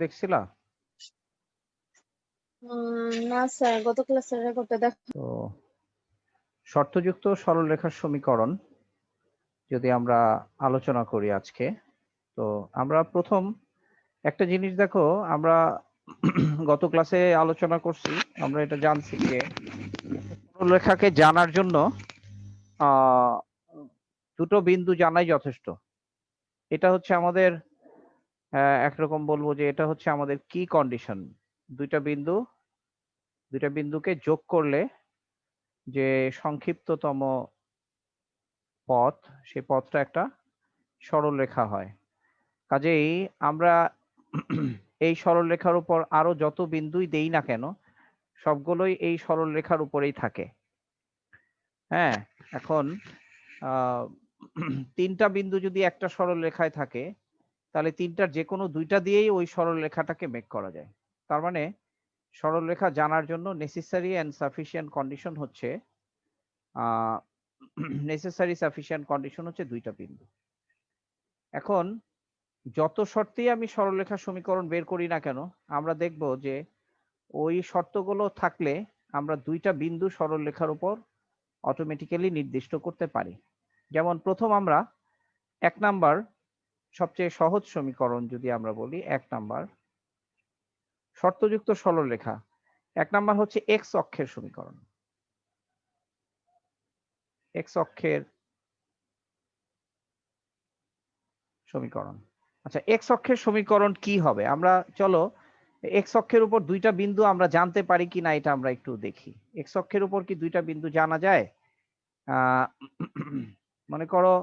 দেখছিলা? না স্যার, গত ক্লাসের রেকর্ডটা দেখ। তো শর্তযুক্ত সরলরেখার সমীকরণ যদি আমরা আলোচনা করি আজকে, তো আমরা প্রথম একটা জিনিস দেখো, আমরা গত ক্লাসে আলোচনা করছি, আমরা এটা জানছি যে সরলরেখাকে জানার জন্য দুটো বিন্দু জানাই যথেষ্ট। এটা হচ্ছে আমাদের একরকম বলবো যে এটা হচ্ছে আমাদের কি কন্ডিশন। দুইটা বিন্দুকে যোগ করলে যে সংক্ষিপ্ততম পথ, সেই পথটা একটা সরল রেখা হয়। কাজেই আমরা এই সরল রেখার উপর আরো যত বিন্দুই দেই না কেন, সবগুলোই এই সরল রেখার উপরেই থাকে। হ্যাঁ, এখন তিনটা বিন্দু যদি একটা সরল রেখায় থাকে, তাহলে তিনটার যে কোনো দুইটা দিয়েই ওই সরল রেখাটাকে মেক করা যায়। তার মানে সরল রেখা জানার জন্য নেসেসারি অ্যান্ড সাফিসিয়েন্ট কন্ডিশন হচ্ছে দুইটা বিন্দু। এখন যত শর্তেই আমি সরলরেখার সমীকরণ বের করি না কেন, আমরা দেখব যে ওই শর্তগুলো থাকলে আমরা দুইটা বিন্দু সরলরেখার উপর অটোমেটিক্যালি নির্দিষ্ট করতে পারি। যেমন প্রথম আমরা 1 নাম্বার সবচেয়ে সহজ সমীকরণ যদি আমরা বলি, 1 নাম্বার শর্তযুক্ত সরলরেখা, 1 নাম্বার হচ্ছে এক্স অক্ষের সমীকরণ। এক্স অক্ষের সমীকরণ। আচ্ছা, এক্স অক্ষের সমীকরণ কি হবে? আমরা চলো এক্স অক্ষের উপর দুইটা বিন্দু আমরা জানতে পারি কিনা এটা আমরা একটু দেখি। এক্স অক্ষের উপর কি দুইটা বিন্দু জানা যায়? মনে করো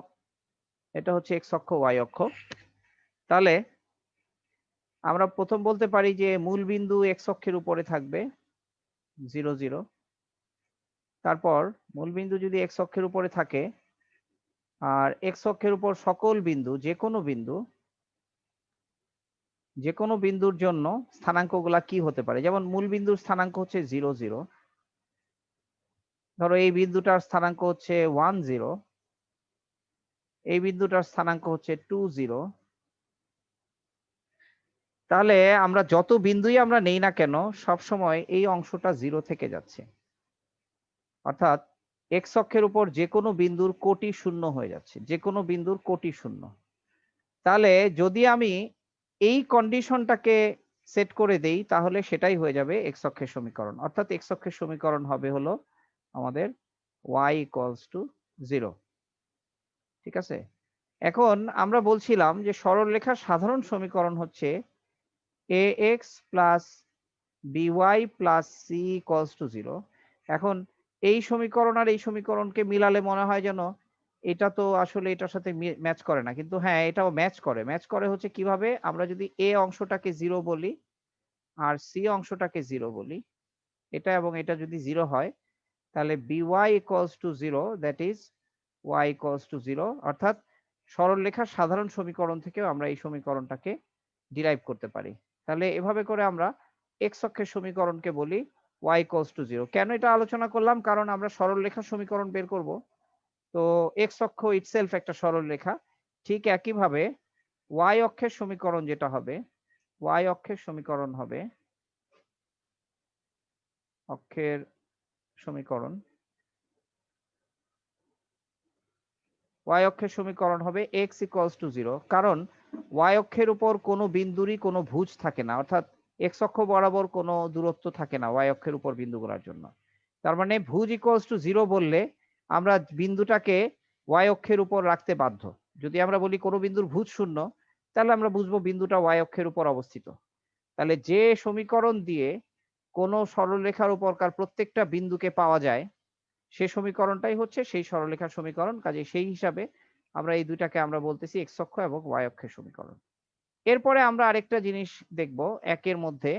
এটা হচ্ছে এক্স অক্ষ, ওয়াই অক্ষ। তাহলে আমরা প্রথম বলতে পারি যে মূল বিন্দু এক্স অক্ষের উপরে থাকবে 0 0। তারপর মূল বিন্দু যদি এক্স অক্ষের উপরে থাকে, আর এক্স অক্ষের উপর সকল বিন্দু যে কোনো বিন্দুর জন্য স্থানাঙ্কগুলা কি হতে পারে? যেমন মূল বিন্দুর স্থানাঙ্ক হচ্ছে 0 0। ধরো এই বিন্দুটার স্থানাঙ্ক হচ্ছে 1 0, এই বিন্দুটার স্থানাঙ্ক হচ্ছে 2 0। তাহলে আমরা যত বিন্দুই আমরা নেই না কেন, সব সময় এই অংশটা 0 থেকে যাচ্ছে। অর্থাৎ এক্স অক্ষের উপর যে কোনো বিন্দুর কোটি শূন্য হয়ে যাচ্ছে, যে কোনো বিন্দুর কোটি শূন্য। তাহলে যদি আমি এই কন্ডিশনটাকে সেট করে দেই, তাহলে সেটাই হয়ে যাবে এক্স অক্ষের সমীকরণ। অর্থাৎ এক্স অক্ষের সমীকরণ হবে হলো আমাদের y = 0। ঠিক আছে? এখন আমরা বলছিলাম যে সরলরেখার সাধারণ সমীকরণ হচ্ছে ax plus by plus c = 0। এখন এই সমীকরণ আর এই সমীকরণকে মিলালে মনে হয় যেন এটা তো আসলে এটার সাথে ম্যাচ করে না, কিন্তু হ্যাঁ, এটাও ম্যাচ করে। ম্যাচ করে হচ্ছে কিভাবে? আমরা যদি a অংশটাকে 0 বলি আর c অংশটাকে 0 বলি, এটা এবং এটা যদি 0 হয়, তাহলে by = 0, দ্যাট ইজ y = 0। অর্থাৎ সরলরেখার সাধারণ সমীকরণ থেকেও আমরা এই সমীকরণটাকে ডিরাইভ করতে পারি। তাহলে এভাবে করে আমরা এক্স অক্ষের সমীকরণকে বলি y = 0। কেন এটা আলোচনা করলাম? কারণ আমরা সরলরেখার সমীকরণ বের করব। তো এক্স অক্ষ ইটসেলফ একটা সরলরেখা। ঠিক একইভাবে y অক্ষের সমীকরণ যেটা হবে, y অক্ষের সমীকরণ হবে y অক্ষের সমীকরণ হবে x = 0। কারণ y অক্ষের উপর কোনো বিন্দুরই কোনো ভুজ থাকে না, অর্থাৎ x অক্ষ বরাবর কোনো দূরত্ব থাকে না y অক্ষের উপর বিন্দুগুলোর জন্য। তার মানে ভুজ = 0 বললে আমরা বিন্দুটাকে y অক্ষের উপর রাখতে বাধ্য। যদি আমরা বলি কোনো বিন্দুর ভুজ 0, তাহলে আমরা বুঝবো বিন্দুটা y অক্ষের উপর অবস্থিত। তাহলে যে সমীকরণ দিয়ে কোনো সরলরেখার উপরকার প্রত্যেকটা বিন্দুকে পাওয়া যায়, সে সমীকরণটাই হচ্ছে সেই সরলরেখার সমীকরণ। কাজে সেই হিসাবে আমরা এই দুইটাকে আমরা বলতেছি এক্স অক্ষ এবং ওয়াই অক্ষের সমীকরণ। এরপরে আমরা আরেকটা জিনিস দেখব একের মধ্যে।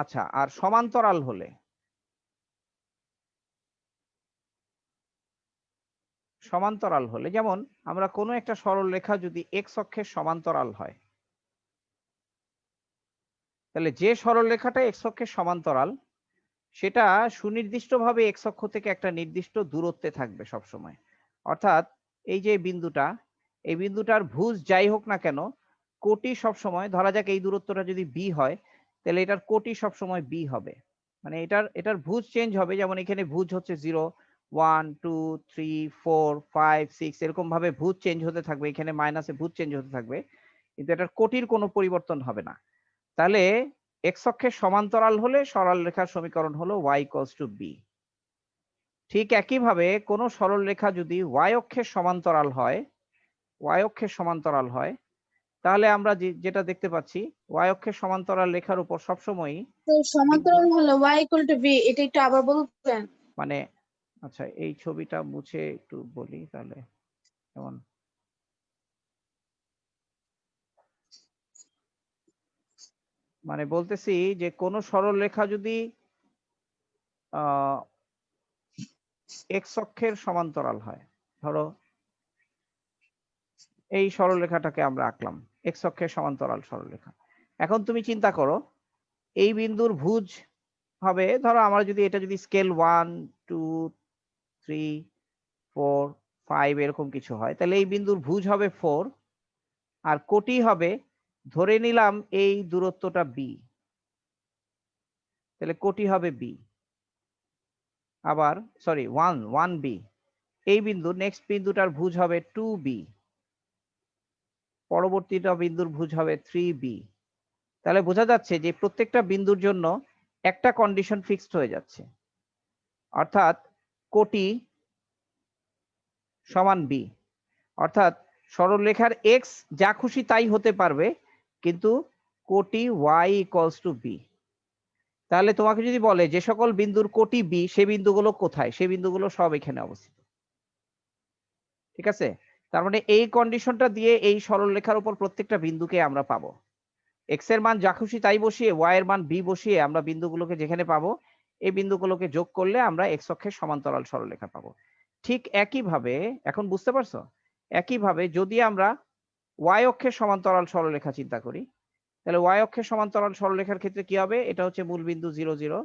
আচ্ছা, আর সমান্তরাল হলে যেমন আমরা কোনো একটা সরলরেখা যদি এক্স অক্ষের সমান্তরাল হয়, তাহলে যে সরলরেখাটা এক্স অক্ষের সমান্তরাল সেটা সুনির্দিষ্টভাবে এক্স অক্ষ থেকে একটা নির্দিষ্ট দূরত্বে থাকবে সব সময়। অর্থাৎ এই যে বিন্দুটা, এই বিন্দুটার ভুজ যাই হোক না কেন, কোটি সবসময়, ধরা যাক এই দূরত্বটা যদি বি হয়, তাহলে এটার কোটি সবসময় বি হবে। মানে এটার ভুজ চেঞ্জ হবে, যেমন এখানে ভুজ হচ্ছে 0, 1, 2, 3, 4, 5, 6 এরকম ভাবে ভুজ চেঞ্জ হতে থাকবে, এখানে মাইনাসে ভুজ চেঞ্জ হতে থাকবে, কিন্তু এটার কোটির কোনো পরিবর্তন হবে না। তাহলে এক্স অক্ষের সমান্তরাল হলে সরলরেখার সমীকরণ হলো y = b। ঠিক একইভাবে কোন সরলরেখা যদি y অক্ষের সমান্তরাল হয়, তাহলে আমরা যেটা দেখতে পাচ্ছি, y অক্ষের সমান্তরাল রেখার উপর সবসময়ই তো সমান্তরাল হলো y = b, এটা একটু আবার বলবেন? মানে আচ্ছা, এই ছবিটা মুছে একটু বলি তাহলে। যেমন মানে বলতেছি যে কোন সরলরেখা যদি এক্স অক্ষের সমান্তরাল হয়, ধরো এই সরলরেখাটাকে আমরা আঁকলাম, এক্স অক্ষের সমান্তরাল সরলরেখা। এখন তুমি চিন্তা করো, এই বিন্দুর ভুজ হবে, ধরো আমরা যদি এটা যদি স্কেল 1, 2, 3, 4, 5 এরকম কিছু হয়, তাহলে এই বিন্দুর ভুজ হবে 4, আর কোটি হবে, ধরে নিলাম এই দূরত্বটা বি, তাহলে কোটি হবে বি। আবার সরি 1 বি, এই বিন্দু নেক্সট বিন্দুটার ভুজ হবে 2b, পরবর্তীটা বিন্দুর ভুজ হবে 3b। তাহলে বোঝা যাচ্ছে যে প্রত্যেকটা বিন্দুর জন্য একটা কন্ডিশন ফিক্সড হয়ে যাচ্ছে, অর্থাৎ কোটি সমান বি। অর্থাৎ সরলরেখার এক্স যা খুশি তাই হতে পারবে, কিন্তু কোটি y = b। তাহলে তোমাকে যদি বলে যে সকল বিন্দুর কোটি বি, সে বিন্দুগুলো কোথায়, সে বিন্দুগুলো সব এখানে অবস্থিত। ঠিক আছে, তার মানে এই কন্ডিশনটা দিয়ে এই সরলরেখার উপর প্রত্যেকটা বিন্দুকে আমরা পাবো। এক্স এর মান যা খুশি তাই বসিয়ে, ওয়াই এর মান বি বসিয়ে আমরা বিন্দুগুলোকে যেখানে পাবো, এই বিন্দুগুলোকে যোগ করলে আমরা এক্স অক্ষের সমান্তরাল সরলরেখা পাবো। ঠিক একইভাবে, এখন বুঝতে পারছো? একইভাবে যদি আমরা ওয়াই অক্ষের সমান্তরাল সরলরেখা চিন্তা করি, তাহলে ওয়াই অক্ষের সমান্তরাল সরলরেখার ক্ষেত্রে কি হবে? এটা হচ্ছে মূল বিন্দু 0, 0।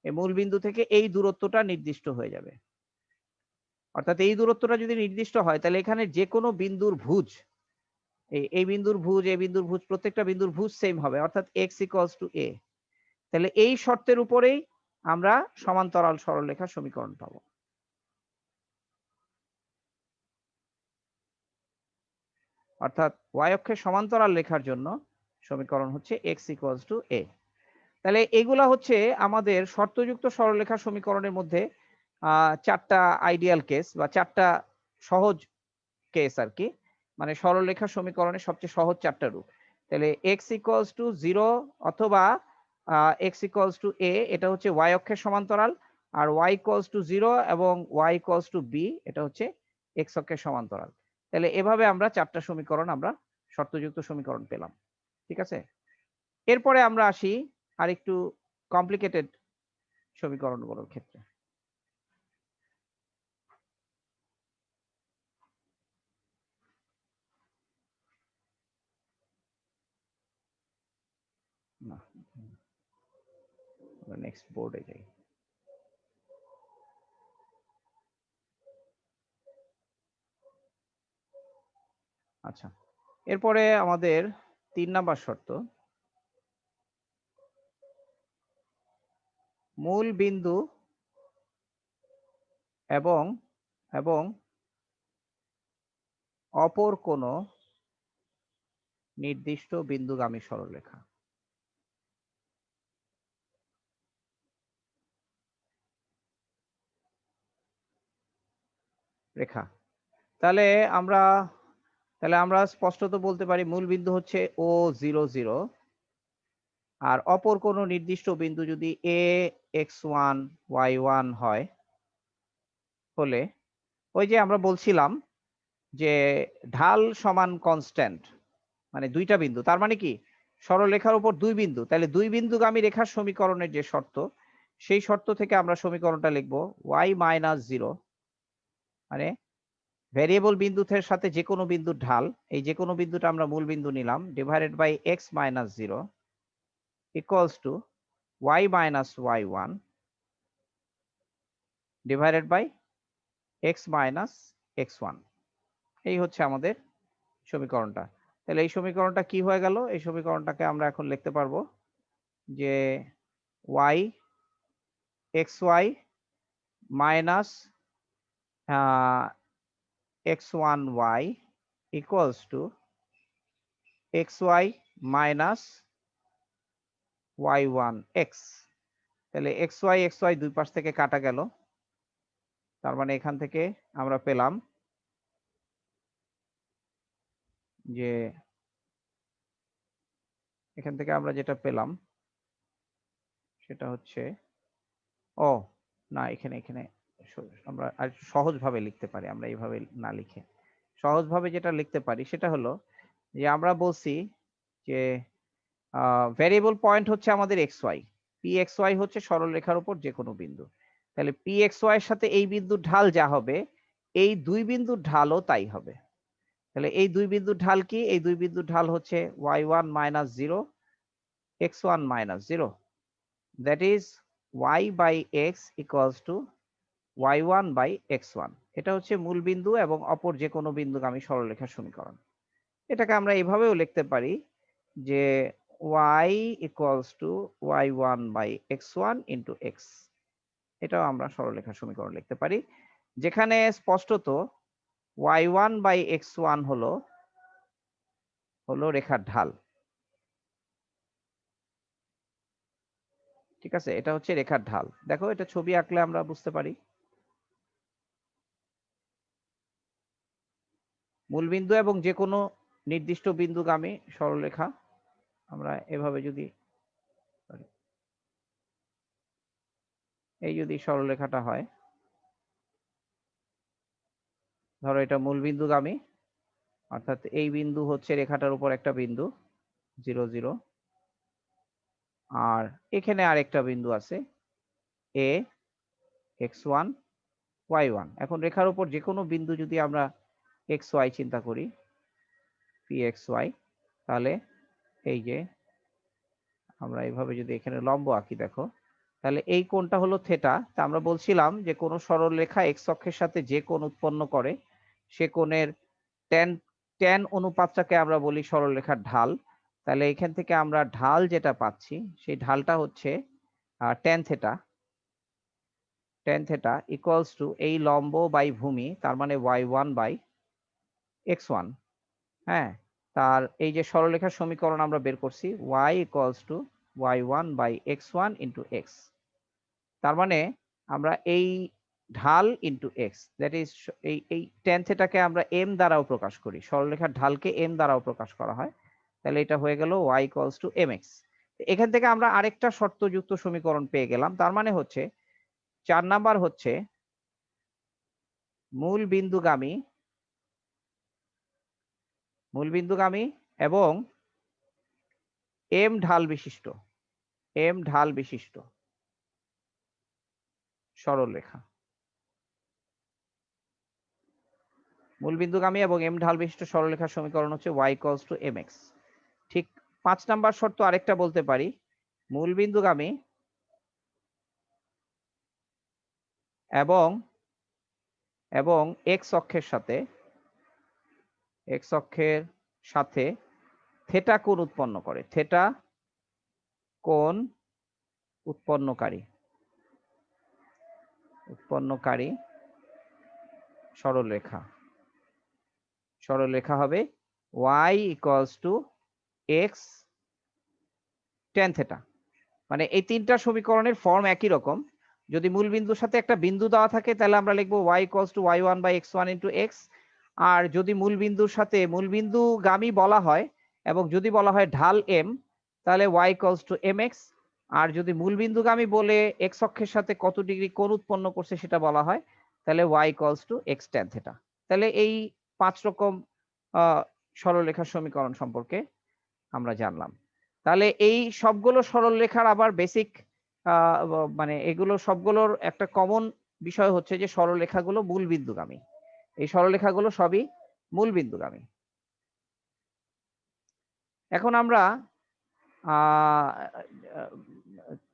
এই মূল বিন্দু থেকে এই দূরত্বটা নির্দিষ্ট হয়ে যাবে। অর্থাৎ এই দূরত্বটা যদি নির্দিষ্ট হয়, তাহলে এখানে যে কোনো বিন্দুর ভুজ, এই বিন্দুর ভুজ, এই বিন্দুর ভুজ, প্রত্যেকটা বিন্দুর ভুজ সেম হবে, অর্থাৎ x = a। তাহলে এই শর্তের উপরেই আমরা সমান্তরাল সরলরেখার সমীকরণ পাবো। অর্থাৎ y অক্ষের সমান্তরাল রেখার জন্য সমীকরণ হচ্ছে x = a। তাহলে এগুলা হচ্ছে আমাদের শর্তযুক্ত সরলরেখার সমীকরণের মধ্যে চারটা আইডিয়াল কেস বা চারটা সহজ কেস আর কি, মানে সরলরেখার সমীকরণের সবচেয়ে সহজ চারটা রূপ। তাহলে x = 0 অথবা x = a, এটা হচ্ছে y অক্ষের সমান্তরাল, আর y = 0 এবং y = b, এটা হচ্ছে x অক্ষের সমান্তরাল। তাহলে এভাবে আমরা চারটা সমীকরণ, আমরা শর্তযুক্ত সমীকরণ পেলাম। ঠিক আছে, এরপরে আমরা আসি আরেকটু কমপ্লিকেটেড সমীকরণগুলোর ক্ষেত্রে। না, নেক্সট বোর্ডে যাই। আচ্ছা, এরপরে আমাদের 3 নাম্বার শর্ত, মূল বিন্দু এবং অপর কোনো নির্দিষ্ট বিন্দুগামী সরলরেখা। রেখা, তাহলে আমরা স্পষ্টত বলতে পারি মূল বিন্দু হচ্ছে O0, 0, আর অপর কোনো নির্দিষ্ট বিন্দু যদি ax1, y1 হয়, হলে ওই যে আমরা বলছিলাম যে ঢাল সমান কনস্ট্যান্ট, মানে দুইটা বিন্দু, তার মানে কি সরলরেখার উপর দুই বিন্দু, তাহলে দুই বিন্দুগামী রেখার সমীকরণের যে শর্ত, সেই শর্ত থেকে আমরা সমীকরণটা লিখবো y - 0, মানে ভেরিয়েবল বিন্দুর সাথে যে কোনো বিন্দুর ঢাল, এই যে কোনো বিন্দুটা আমরা মূল বিন্দু নিলাম, divided by x - 0 equals to y - y1 divided by x - x1। এই হচ্ছে আমাদের সমীকরণটা। তাহলে এই সমীকরণটা কি হয়ে গেল? এই সমীকরণটাকে আমরা এখন লিখতে পারবো যে y xy minus x1y equals to xy minus y1x। তাহলে xy দুই পাশ থেকে কাটা গেল, তার মানে এখান থেকে আমরা পেলাম যে এখান থেকে আমরা যেটা পেলাম সেটা হচ্ছে ও না, এখানে আমরা আর সহজভাবে লিখতে পারি, আমরা এইভাবে না লিখে সহজভাবে যেটা লিখতে পারি সেটা হলো যে আমরা বলছি যে ভ্যারিয়েবল পয়েন্ট হচ্ছে আমাদের xy, pxy হচ্ছে সরলরেখার উপর যে কোনো বিন্দু। তাহলে pxy এর সাথে এই বিন্দুর ঢাল যা হবে এই দুই বিন্দুর ঢালও তাই হবে। তাহলে এই দুই বিন্দুর ঢাল কি? এই দুই বিন্দুর ঢাল হচ্ছে y1 minus 0 x1 minus 0, that is y by x equals to y1 by x1। এটা হচ্ছে মূল বিন্দু এবং অপর যে কোনো বিন্দুগামী সরলরেখার সমীকরণ। এটাকে আমরা এভাবেও লিখতে পারি যে y equals to y1 by x1 into x। এটাও আমরা সরলরেখার সমীকরণ লিখতে পারি, যেখানে স্পষ্টত y1 by x1 হলো রেখার ঢাল। ঠিক আছে, এটা হচ্ছে রেখার ঢাল। দেখো এটা ছবি আঁকলে আমরা বুঝতে পারি। মূলবিন্দু এবং যে কোনো নির্দিষ্ট বিন্দুগামী সরলরেখা আমরা এভাবে যদি এই যদি সরলরেখাটা হয়, ধরো এটা মূলবিন্দুগামী, অর্থাৎ এই বিন্দু হচ্ছে রেখাটার উপর একটা বিন্দু 0 0, আর এখানে আরেকটা বিন্দু আছে a x1 y1। এখন রেখার উপর যে কোনো বিন্দু যদি আমরা xy চিন্তা করি pxy, তাহলে এই যে আমরা এইভাবে যদি এখানে লম্ব আঁকি দেখো, তাহলে এই কোণটা হলো থিটা। তা আমরা বলছিলাম যে কোনো সরলরেখা এক্স অক্ষের সাথে যে কোণ উৎপন্ন করে সে কোণের ট্যান অনুপাতটাকে আমরা বলি সরলরেখার ঢাল। তাহলে এখান থেকে আমরা ঢাল যেটা পাচ্ছি সেই ঢালটা হচ্ছে ট্যান থেটা ইকুয়ালস টু এই লম্ব বাই ভূমি, তার মানে y1 বাই x1। হ্যাঁ, তার এই যে সরলরেখার সমীকরণ আমরা বের করছি y equals to y1 by x1 into x। তার মানে আমরা এই ঢাল ইন্টু এক্স, দ্যাট ইজ এই ট্যান থেটাকে আমরা এম দ্বারাও প্রকাশ করি, সরলরেখার ঢালকে এম দ্বারাও প্রকাশ করা হয়। তাহলে এটা হয়ে গেল y ইকুয়ালস টু mx। এখান থেকে আমরা আরেকটা শর্তযুক্ত সমীকরণ পেয়ে গেলাম। তার মানে হচ্ছে 4 নাম্বার হচ্ছে মূল বিন্দুগামী এবং এম ঢাল বিশিষ্ট সরলরেখা। মূল বিন্দুগামী এবং এম ঢাল বিশিষ্ট সরলরেখার সমীকরণ হচ্ছে y ইকুয়ালস টু mx। ঠিক 5 নাম্বার শর্ত আরেকটা বলতে পারি, মূল বিন্দুগামী এবং এক্স অক্ষের সাথে থেটা কোণ উৎপন্ন করে, থেটা কোণ উৎপন্নকারী সরলরেখা হবে y equals to x tan theta. মানে এই তিনটা সমীকরণের ফর্ম একই রকম। যদি মূল বিন্দুর সাথে একটা বিন্দু দেওয়া থাকে তাহলে আমরা লিখবো y equals to y1 by x1 into x। আর যদি মূল বিন্দুর সাথে মূল বিন্দুগামী বলা হয় এবং যদি বলা হয় ঢাল m, তাহলে y ইকুয়ালস টু mx। আর যদি মূল বিন্দুগামী বলে x অক্ষের সাথে কত ডিগ্রি কোণ উৎপন্ন করছে সেটা বলা হয়, তাহলে y equals to x tan theta. তাহলে এই 5 রকম সরলরেখার সমীকরণ সম্পর্কে আমরা জানলাম। তাহলে এই সবগুলো সরলরেখার আবার বেসিক মানে এগুলো সবগুলোর একটা কমন বিষয় হচ্ছে যে সরলরেখাগুলো মূল বিন্দুগামী। এই সরলরেখাগুলো সবই মূল বিন্দুগামী। এখন আমরা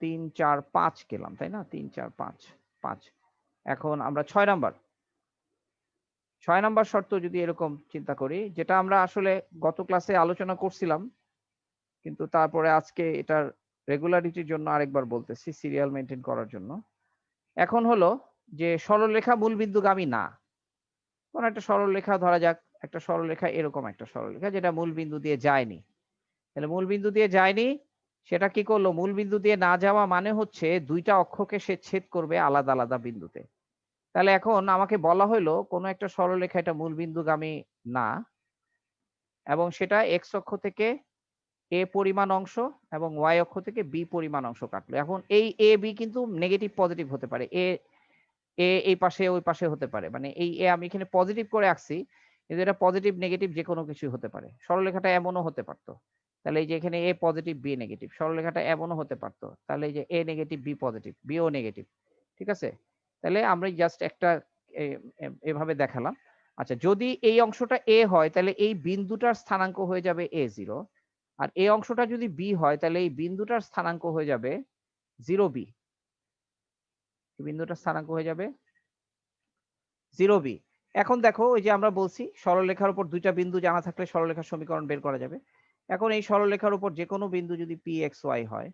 3 4 5 গেলাম, তাই না? 3 4 5 5। এখন আমরা 6 নাম্বার 6 নম্বর শর্ত যদি এরকম চিন্তা করি, যেটা আমরা আসলে গত ক্লাসে আলোচনা করছিলাম, কিন্তু তারপরে আজকে এটার রেগুলারিটির জন্য আরেকবার বলতেছি, সিরিয়াল মেনটেন করার জন্য। এখন হলো যে সরলরেখা মূলবিন্দুগামী না। কোন একটা সরলরেখা ধরা যাক, একটা সরলরেখা এরকম একটা সরলরেখা যেটা মূলবিন্দু দিয়ে যায়নি। তাহলে মূলবিন্দু দিয়ে যায়নি, সেটা কি করলো? মূলবিন্দু দিয়ে না যাওয়া মানে হচ্ছে দুইটা অক্ষকে সে ছেদ করবে আলাদা আলাদা বিন্দুতে। তাহলে এখন আমাকে বলা হইলো কোন একটা সরলরেখা এটা মূলবিন্দুগামী না, এবং সেটা এক্স অক্ষ থেকে এ পরিমাণ অংশ এবং ওয়াই অক্ষ থেকে বি পরিমাণ অংশ কাটলো। এখন এই এ বি কিন্তু নেগেটিভ পজিটিভ হতে পারে। এ এ এই পাশে ওই পাশে হতে পারে। মানে এই এ আমি এখানে পজিটিভ করে আঁকছি, কিন্তু এটা পজিটিভ নেগেটিভ যেকোনো কিছুই হতে পারে। সরলরেখাটা এমনও হতে পারতো। তাহলে এই যে এখানে এ পজিটিভ বি নেগেটিভ। সরলরেখাটা এমনও হতে পারতো। তাহলে এই যে এ নেগেটিভ বি পজিটিভ, বি ও নেগেটিভ। ঠিক আছে? তাহলে আমরা জাস্ট একটা এভাবে দেখালাম। আচ্ছা, যদি এই অংশটা এ হয় তাহলে এই বিন্দুটার স্থানাঙ্ক হয়ে যাবে a0, আর এই অংশটা যদি বি হয় তাহলে এই বিন্দুটার স্থানাঙ্ক হয়ে যাবে 0b। এই বিন্দুটার স্থানাঙ্ক হয়ে যাবে 0b। এখন দেখো, ওই যে আমরা বলছি সরলরেখার উপর দুইটা বিন্দু জানা থাকলে সরলরেখার সমীকরণ বের করা যাবে। এখন এই সরলরেখার উপর যে কোনো বিন্দু যদি pxy হয়,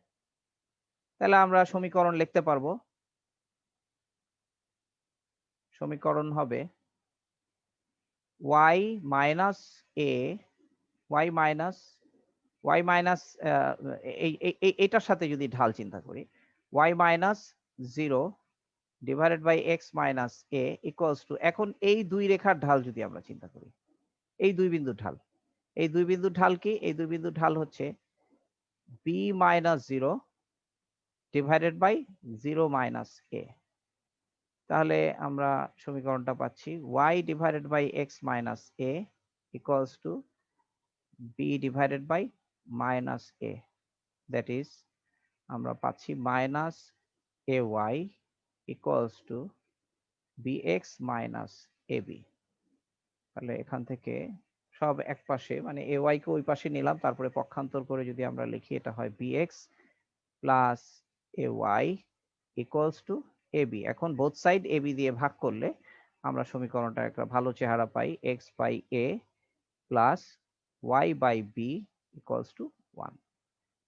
তাহলে আমরা সমীকরণ লিখতে পারবো। সমীকরণ হবে y minus a, y minus এইটার সাথে যদি ঢাল চিন্তা করি, y minus 0 divided by x minus A equals to, এখন এই দুই রেখার ঢাল যদি আমরা চিন্তা করি, এই দুই বিন্দুর ঢাল, এই দুই বিন্দুর ঢাল কি? এই দুই বিন্দুর ঢাল হচ্ছে b minus 0 divided by 0 minus a. তাহলে আমরা সমীকরণটা পাচ্ছি y divided by x minus A equals to b divided by minus a. That is আমরা পাচ্ছি minus a y equals to bx minus ab। তাহলে এখান থেকে সব এক পাশে, মানে ay কে ওই পাশে নিলাম, তারপরে পক্ষান্তর করে যদি আমরা লিখি, এটা হয় bx plus ay equals to ab। এখন বোথ সাইড ab দিয়ে ভাগ করলে আমরা সমীকরণটা একটা ভালো চেহারা পাই, x by a plus y by b equals to 1।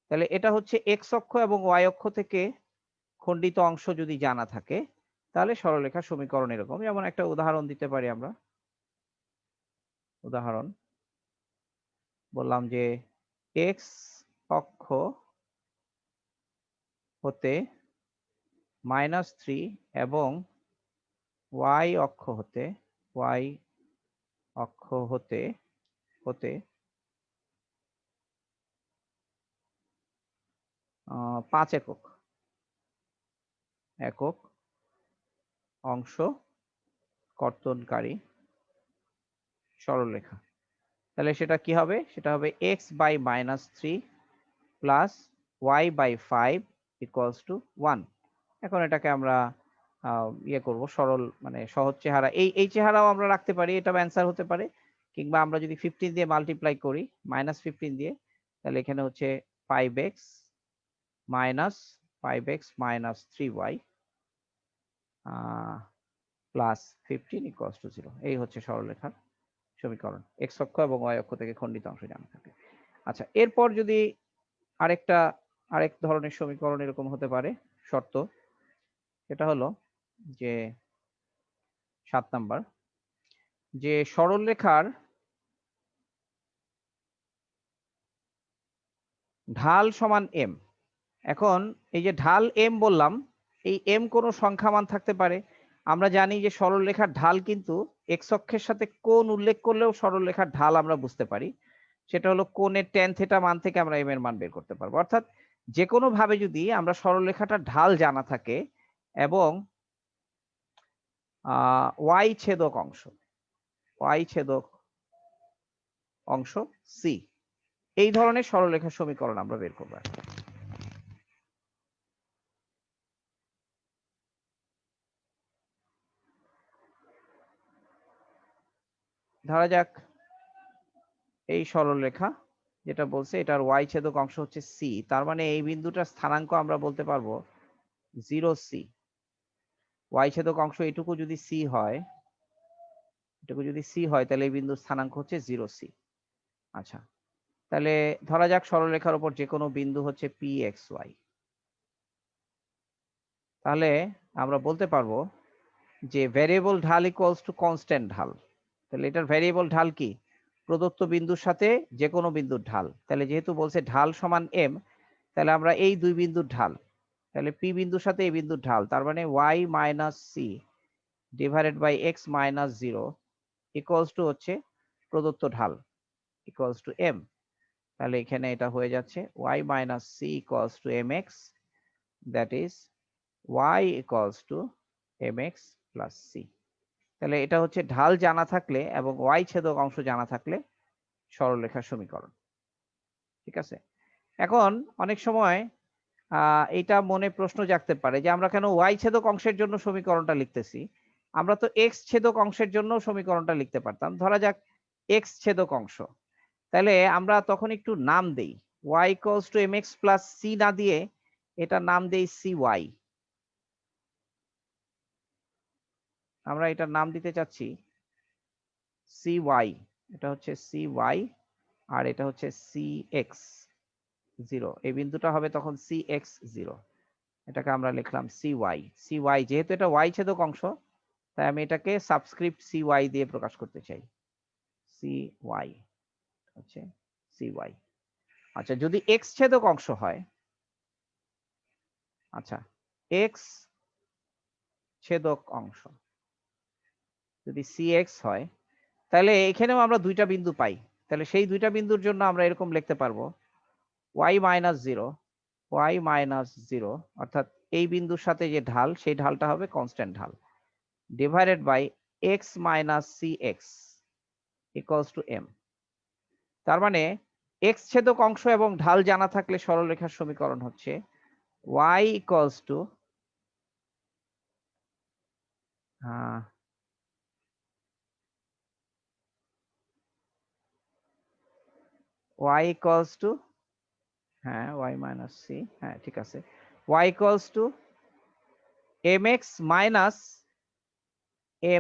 তাহলে এটা হচ্ছে x অক্ষ এবং y অক্ষ থেকে খণ্ডিত অংশ যদি জানা থাকে, তাহলে সরলরেখার সমীকরণ এরকম। যেমন একটা উদাহরণ দিতে পারি আমরা। উদাহরণ বললাম যে x অক্ষ হতে -3 এবং y অক্ষ হতে হতে 5 একক অংশ কর্তনকারী সরলরেখা। তাহলে সেটা কি হবে? সেটা হবে x by -3 plus y by 5 equals to 1। এখন এটাকে আমরা ইয়ে করব, সরল মানে সহজ চেহারা, এই চেহারাও আমরা রাখতে পারি, এটা অ্যান্সার হতে পারে। কিংবা আমরা যদি 15 দিয়ে মাল্টিপ্লাই করি, -15 দিয়ে, তাহলে এখানে হচ্ছে 5x minus 3y plus 15 equals to 0। এই হচ্ছে সরলরেখার সমীকরণ, x অক্ষ এবং y অক্ষ থেকে খণ্ডিত অংশ জানা থাকে। আচ্ছা, এরপর যদি আরেক ধরনের সমীকরণ এরকম হতে পারে শর্ত, এটা হলো যে 7 নাম্বার, যে সরলরেখার ঢাল সমান m। এখন এই যে ঢাল m বললাম, এই m কোনো সংখ্যা মান থাকতে পারে। আমরা জানি যে সরলরেখার ঢাল কিন্তু x অক্ষের সাথে কোণ উল্লেখ করলেও সরলরেখার ঢাল আমরা বুঝতে পারি। সেটা হলো কোণের tan থিটা মান থেকে আমরা m এর মান বের করতে পারবো। অর্থাৎ যে কোনো ভাবে যদি আমরা সরলরেখাটার ঢাল জানা থাকে এবং y ছেদক অংশ c, এই ধরনের সরলরেখার সমীকরণ আমরা বের করব। ধরা যাক এই সরলরেখা যেটা বলছে এটার y ছেদক অংশ হচ্ছে c, তার মানে এই বিন্দুটার স্থানাঙ্ক আমরা বলতে পারবো 0c। y ছেদক অংশ এটুকু যদি c হয়, এটুকু যদি সি হয় তাহলে এই বিন্দুর স্থানাঙ্ক হচ্ছে 0c। আচ্ছা, তাহলে ধরা যাক সরলরেখার উপর যে কোনো বিন্দু হচ্ছে pxy। তাহলে আমরা বলতে পারবো যে ভ্যারিয়েবল ঢাল ইকুয়ালস টু কনস্ট্যান্ট ঢাল। তাহলে এটার ভ্যারিয়েবল ঢাল কি? প্রদত্ত বিন্দুর সাথে যে কোনো বিন্দুর ঢাল। তাহলে যেহেতু বলছে ঢাল সমান m, তাহলে আমরা এই দুই বিন্দুর ঢাল, তাহলে p বিন্দুর সাথে এই বিন্দুর ঢাল, তার মানে y minus C divided by x minus 0 equals to হচ্ছে প্রদত্ত ঢাল ইকুয়ালস টু m। তাহলে এখানে এটা হয়ে যাচ্ছে y minus C equals to mx, that is y equals to mx plus c। তাহলে এটা হচ্ছে ঢাল জানা থাকলে এবং y ছেদক অংশ জানা থাকলে সরলরেখার সমীকরণ। ঠিক আছে, এখন অনেক সময় এটা মনে প্রশ্ন জাগতে পারে যে আমরা কেন y ছেদক অংশের জন্য সমীকরণটা লিখতেছি, আমরা তো x ছেদক অংশের জন্য সমীকরণটা লিখতে পারতাম। ধরা যাক x ছেদক অংশ, তাহলে আমরা তখন একটু নাম দেই, y equals to mx plus c না দিয়ে এটা নাম দেই cy। আমরা এটার নাম দিতে চাচ্ছি cy, এটা হচ্ছে cy আর এটা হচ্ছে cx0। এই বিন্দুটা হবে তখন cx0, এটাকে আমরা লিখলাম cy। যেহেতু এটা y ছেদক অংশ, তাই আমি এটাকে সাবস্ক্রিপ্ট cy দিয়ে প্রকাশ করতে চাই, cy হচ্ছে cy। আচ্ছা, যদি x ছেদক অংশ হয়, আচ্ছা x ছেদক অংশ যদি cx হয়, তাহলে এখানেও আমরা দুইটা বিন্দু পাই। তাহলে সেই দুইটা বিন্দুর জন্য আমরা এরকম লিখতে পারবো y মাইনাস 0, y মাইনাস 0 অর্থাৎ এই বিন্দুর সাথে যে ঢাল সেই ঢালটা হবে কনস্ট্যান্ট ঢাল, divided by x minus cx equals to m। তার মানে x ছেদক অংশ এবং ঢাল জানা থাকলে সরলরেখার সমীকরণ হচ্ছে y equals to y equals two, হ্যাঁ y মাইনাস c, হ্যাঁ ঠিক আছে, y equals to mx minus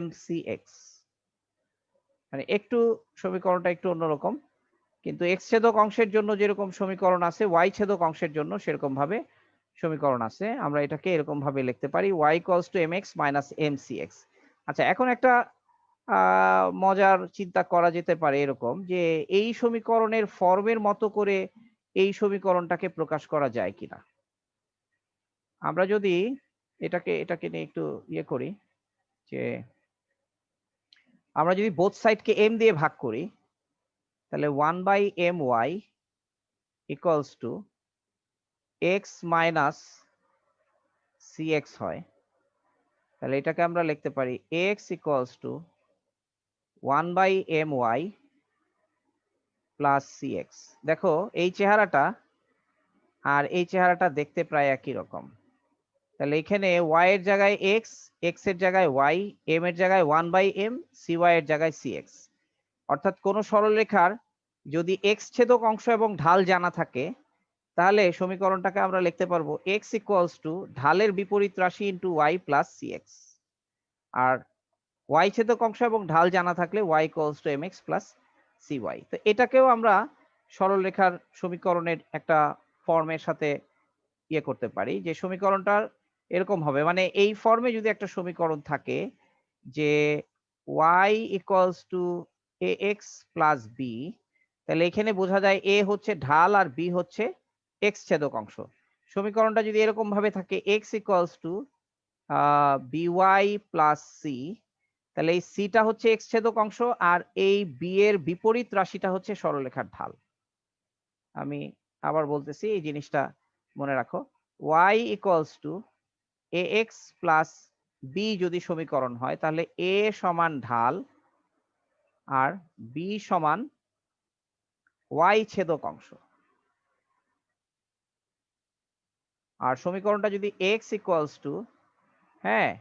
mcx। মানে একটু সমীকরণটা একটু অন্যরকম, কিন্তু x ছেদক অংশের জন্য যেরকম সমীকরণ আছে y ছেদক অংশের জন্য সেরকম ভাবে সমীকরণ আছে। আমরা এটাকে এরকম ভাবে লিখতে পারি y equals to mx minus mcx। আচ্ছা, এখন একটা মজার চিন্তা করা যেতে পারে এরকম যে এই সমীকরণের ফর্মের মতো করে এই সমীকরণটাকে প্রকাশ করা যায় কিনা। আমরা যদি এটাকে নিয়ে একটু ইয়ে করি, যে আমরা যদি বোথ সাইডকে m দিয়ে ভাগ করি, তাহলে 1/my equals to x minus cx হয়। তাহলে এটাকে আমরা লিখতে পারি x equals two 1/my plus cx। দেখো এই চেহারাটা আর এই চেহারাটা দেখতে প্রায় একই রকম। তাহলে এখানে y এর জায়গায় x, x এর জায়গায় y, m এর জায়গায় 1/m, cy এর জায়গায় cx। অর্থাৎ কোন সরলরেখার যদি x ছেদক অংশ এবং ঢাল জানা থাকে, তাহলে সমীকরণটাকে আমরা লিখতে পারবো x ইকুয়ালস টু ঢালের বিপরীত রাশি ইন্টু y প্লাস cx। আর y ছেদক অংশ এবং ঢাল জানা থাকলে y equals to mx plus cy। তো এটাকেও আমরা সরলরেখার সমীকরণের একটা ফর্মের সাথে ইয়ে করতে পারি, যে সমীকরণটা এরকম হবে, মানে এই ফর্মে যদি একটা সমীকরণ থাকে যে y equals two ax plus b, তাহলে এখানে বোঝা যায় a হচ্ছে ঢাল আর b হচ্ছে x ছেদক অংশ। সমীকরণটা যদি এরকম ভাবে থাকে x equals two by plus c, তাহলে এই সিটা হচ্ছে x ছেদক অংশ আর এই b এর বিপরীত রাশিটা হচ্ছে সরলরেখার ঢাল। আমি আবার বলতেছি, এই জিনিসটা মনে রাখো, y equals two ax plus b যদি সমীকরণ হয়, তাহলে a সমান ঢাল আর b সমান y ছেদক অংশ। আর সমীকরণটা যদি x ইকুয়ালস টু হ্যাঁ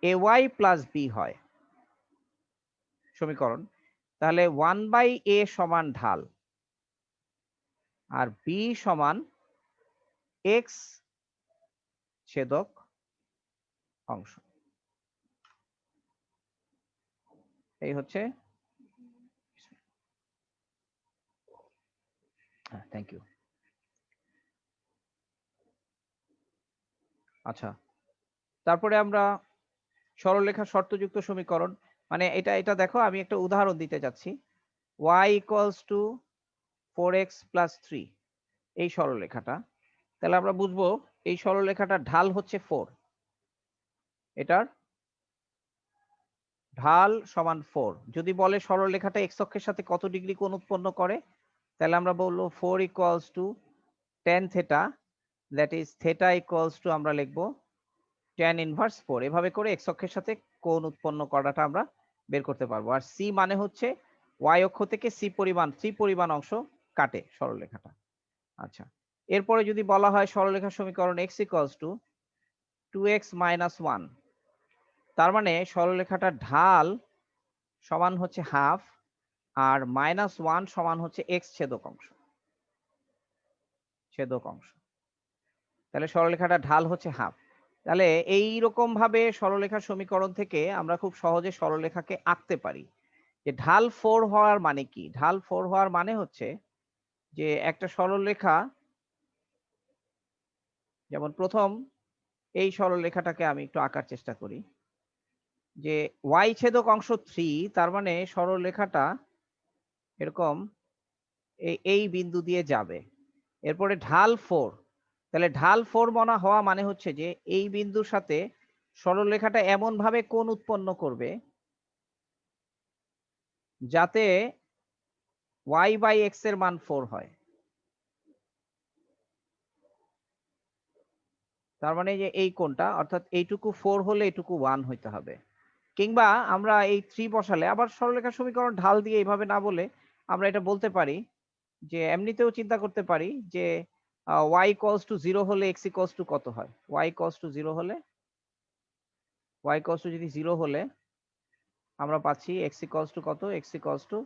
ay প্লাস b হয় সমীকরণ, তাহলে 1/a সমান ঢাল আর b সমান x ছেদক অংশ। এই হচ্ছে, থ্যাংক ইউ। আচ্ছা, তারপরে আমরা সরলরেখা শর্তযুক্ত সমীকরণ, মানে এটা দেখো, আমি একটা উদাহরণ দিতে যাচ্ছি। y equals two 4x plus 3, এই সরলরেখাটা, তাহলে আমরা বুঝবো এই সরলরেখাটার ঢাল হচ্ছে 4, এটার ঢাল সমান 4। যদি বলে সরলরেখাটা x অক্ষের সাথে কত ডিগ্রি কোণ উৎপন্ন করে, তাহলে আমরা বলবো 4 equals to tan theta, that is theta equals to আমরা লিখবো tan ইনভার্স 4। এভাবে করে x অক্ষের সাথে কোণ উৎপন্ন করাটা আমরা বের করতে পারবো। আর c মানে হচ্ছে y অক্ষ থেকে c পরিমাণ অংশ কাটে সরলরেখাটা। আচ্ছা, এরপরে যদি বলা হয় সরলরেখার সমীকরণ x equals two 2x minus 1, তার মানে সরলরেখাটার ঢাল সমান হচ্ছে হাফ, আর -1 সমান হচ্ছে x ছেদক অংশ। তাহলে সরলরেখাটার ঢাল হচ্ছে হাফ। তাহলে এই রকম ভাবে সরলরেখার সমীকরণ থেকে আমরা খুব সহজে সরলরেখাকে আঁকতে পারি। যে ঢাল 4 হওয়ার মানে কি? ঢাল 4 হওয়ার মানে হচ্ছে যে একটা সরলরেখা, যেমন প্রথম এই সরলরেখাটাকে আমি একটু আঁকার চেষ্টা করি, যে y ছেদক অংশ 3, তার মানে সরলরেখাটা এরকম এই বিন্দু দিয়ে যাবে। এরপরে ঢাল 4, তাহলে ঢাল 4 হওয়া মানে হচ্ছে যে এই বিন্দুর সাথে সরলরেখাটা এমন ভাবে কোণ উৎপন্ন করবে যাতে y বাই x এর মান 4 হয়। তার মানে যে এই কোণটা, অর্থাৎ এইটুকু 4 হলে এইটুকু 1 হইতে হবে। কিংবা আমরা এই 3 বসালে, আবার সরলরেখার সমীকরণ ঢাল দিয়ে এইভাবে না বলে আমরা এটা বলতে পারি যে এমনিতেও চিন্তা করতে পারি যে y ইকুয়ালস টু 0 হলে x ইকুয়ালস টু কত হয়। y ইকুয়ালস টু 0 হলে, y ইকুয়ালস টু যদি 0 হলে আমরা পাচ্ছি x ইকুয়ালস টু কত, x ইকুয়ালস টু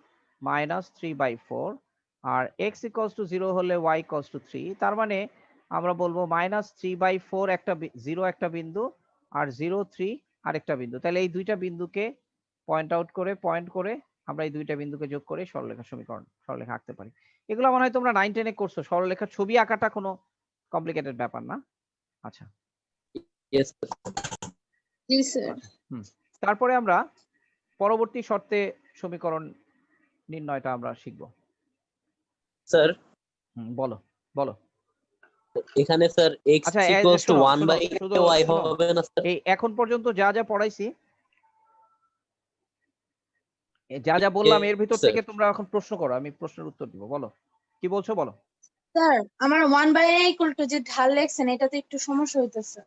-3/4, আর x ইকুয়ালস টু 0 হলে y ইকুয়ালস টু 3। তার মানে আমরা বলবো -3/4 একটা 0 একটা বিন্দু, আর 0 3 আরেকটা বিন্দু। তাহলে এই দুইটা বিন্দুকে পয়েন্ট করে আমরা এই দুইটা বিন্দুকে যোগ করে সরলরেখা আঁকতে পারি। এগুলো মনে হয় তোমরা 9 10 এ করছো। সরলরেখার ছবি আঁকাটা কোনো কমপ্লিকেটেড ব্যাপার না। আচ্ছা, Yes, sir. জি স্যার। তারপরে আমরা পরবর্তী শর্তে সমীকরণ নির্ণয়টা আমরা শিখব। স্যার, বলো বলো। এখানে স্যার x আচ্ছা, equals to শোনো 1 by শুধু y শোনো, হবে না স্যার? এই এখন পর্যন্ত যা যা পড়াইছি, যা যা বললাম, এর ভিতর স্যার, থেকে তোমরা এখন প্রশ্ন করো, আমি প্রশ্নের উত্তর দিব। বলো কি বলছো, বলো। স্যার আমার 1/a ইকুয়াল টু যে ঢাল লেখছেন এটাতে একটু সমস্যা হইতেছে।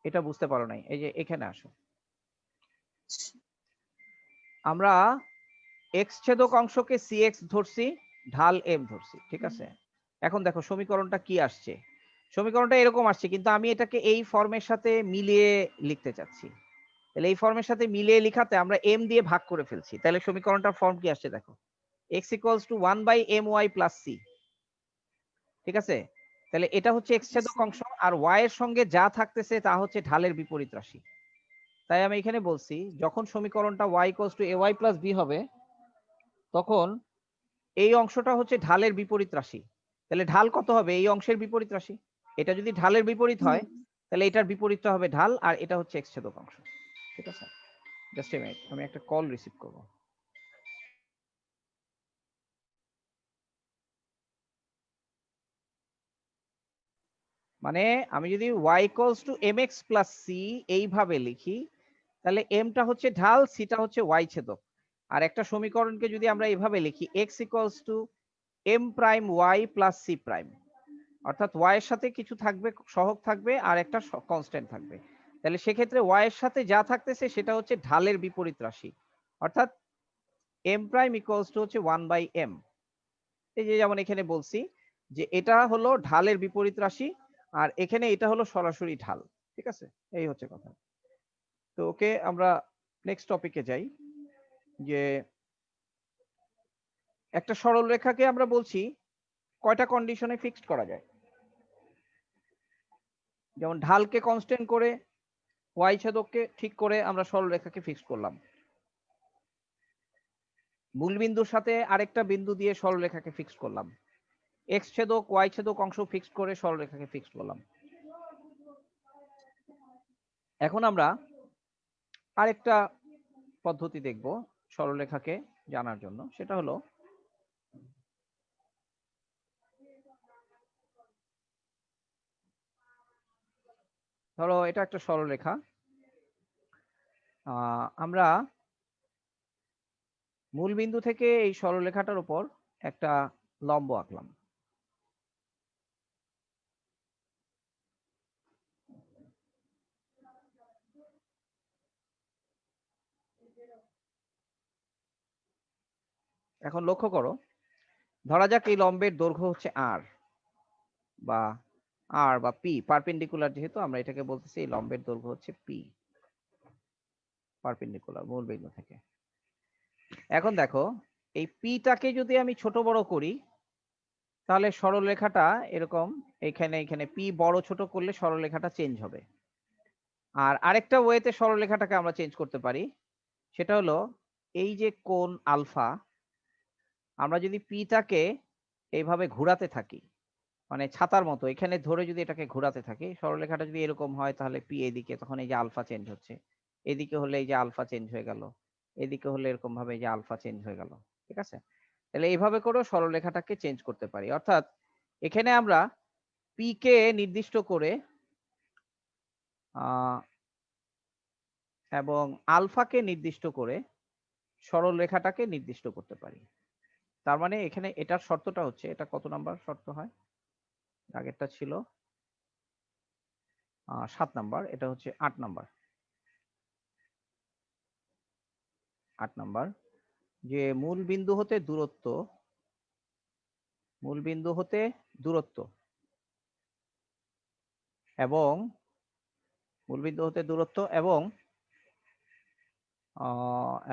এটা বুঝতে পারো নাই, এই যে এখানে আসো। আমরা x ছেদক অংশকে cx ধরছি, ঢাল m ধরছি, ঠিক আছে। এখন দেখো সমীকরণটা কি আসছে। সমীকরণটা এরকম আসছে, কিন্তু আমি এটাকে এই ফর্মের সাথে মিলিয়ে লিখতে চাচ্ছি। তাহলে এই ফর্মের সাথে মিলিয়ে লিখাতে আমরা m দিয়ে ভাগ করে ফেলছি। তাহলে সমীকরণটার ফর্ম কি আসছে দেখো, x equals two 1/my plus c, ঠিক আছে। তাহলে এটা হচ্ছে x ছেদক অংশ, আর y এর সঙ্গে যা থাকতেছে তা হচ্ছে ঢালের বিপরীত রাশি। তাই আমি এখানে বলছি যখন সমীকরণটা y equals two ay plus b হবে, তখন এই অংশটা হচ্ছে ঢালের বিপরীত রাশি। তাহলে ঢাল কত হবে এই অংশের বিপরীত রাশি। এটা যদি ঢালের বিপরীত হয়, তাহলে এটার বিপরীতটা হবে ঢাল, আর এটা হচ্ছে x ছেদক অংশ, ঠিক আছে। জাস্ট এ মিনিট, আমি একটা কল রিসিভ করব। মানে আমি যদি y equals to mx plus c এইভাবে লিখি, তাহলে m টা হচ্ছে ঢাল, c টা হচ্ছে y ছেদক। আর একটা সমীকরণকে যদি আমরা এইভাবে লিখি, x equals to m prime y plus c prime, অর্থাৎ y এর সাথে কিছু থাকবে, সহগ থাকবে, আর একটা কনস্ট্যান্ট থাকবে। তাহলে সেক্ষেত্রে y এর সাথে যা থাকতেছে সেটা হচ্ছে ঢালের বিপরীত রাশি, অর্থাৎ m প্রাইম ইকুয়ালস টু হচ্ছে 1/m। এই যে যেমন এখানে বলছি যে এটা হলো ঢালের বিপরীত রাশি, আর এখানে এটা হলো সরাসরি ঢাল, ঠিক আছে। এই হচ্ছে কথা। তো ওকে, আমরা নেক্সট টপিকে যাই। যে একটা সরল রেখাকে আমরা বলছি কয়টা কন্ডিশনে ফিক্সড করা যায়। যেমন ঢালকে কনস্ট্যান্ট করে, y ছেদককে ঠিক করে আমরা সরল রেখাকে ফিক্সড করলাম। মূলবিন্দুর সাথে আরেকটা বিন্দু দিয়ে সরলরেখাকে ফিক্সড করলাম, এক্স ছেদক ওয়াই ছেদক অংশ ফিক্সড করে সরলরেখাকে ফিক্সড করলাম। এখন আমরা আরেকটা পদ্ধতি দেখব সরলরেখাকে জানার জন্য, সেটা হলো ধরো এটা একটা সরলরেখা, আমরা মূলবিন্দু থেকে এই সরলরেখাটার উপর একটা লম্ব আঁকলাম। এখন লক্ষ্য করো, ধরা যাক এই লম্বের দৈর্ঘ্য হচ্ছে আর বা পি, পারপেন্ডিকুলার যেহেতু আমরা এটাকে বলতেছি এই লম্বের দৈর্ঘ্য হচ্ছে পি, পারপেন্ডিকুলার মূলবিন্দু থেকে। এখন দেখো এই পিটাকে যদি আমি ছোট বড় করি তাহলে সরলরেখাটা এরকম, এখানে পি বড় ছোট করলে সরলরেখাটা চেঞ্জ হবে। আর আরেকটা ওয়েতে সরলরেখাটাকে আমরা চেঞ্জ করতে পারি, সেটা হলো এই যে কোণ আলফা, আমরা যদি পিটাকে এইভাবে ঘোরাতে থাকি, মানে ছাতার মতো এখানে ধরে যদি এটাকে ঘোরাতে থাকি, সরলরেখাটা যদি এরকম হয় তাহলে পি এদিকে, তখন এই যে আলফা চেঞ্জ হচ্ছে, এদিকে হলে এই যে আলফা চেঞ্জ হয়ে গেল, এদিকে হলে এরকম ভাবে এই যে আলফা চেঞ্জ হয়ে গেল। ঠিক আছে, তাহলে এইভাবে করেও সরলরেখাটাকে চেঞ্জ করতে পারি। অর্থাৎ এখানে আমরা পি কে নির্দিষ্ট করে এবং আলফাকে নির্দিষ্ট করে সরলরেখাটাকে নির্দিষ্ট করতে পারি। তার মানে এখানে এটার শর্তটা হচ্ছে, এটা কত নাম্বার শর্ত হয়, আগেরটা ছিল 7 নাম্বার, এটা হচ্ছে 8 নাম্বার। 8 নাম্বার যে মূল বিন্দু হতে দূরত্ব, মূলবিন্দু হতে দূরত্ব এবং মূলবিন্দু হতে দূরত্ব এবং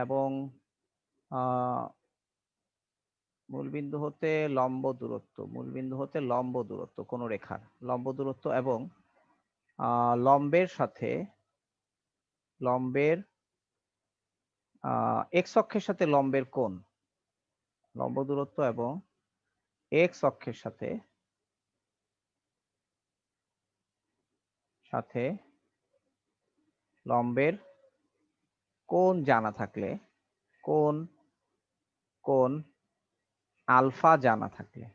এবং মূলবিন্দু হতে লম্ব দূরত্ব, মূলবিন্দু হতে লম্ব দূরত্ব কোন রেখার লম্ব দূরত্ব এবং লম্বের সাথে লম্বের এক্স অক্ষের সাথে লম্বের কোণ, লম্ব দূরত্ব এবং এক্স অক্ষের সাথে সাথে লম্বের কোণ জানা থাকলে, কোণ কোণ আলফা জানা থাকলে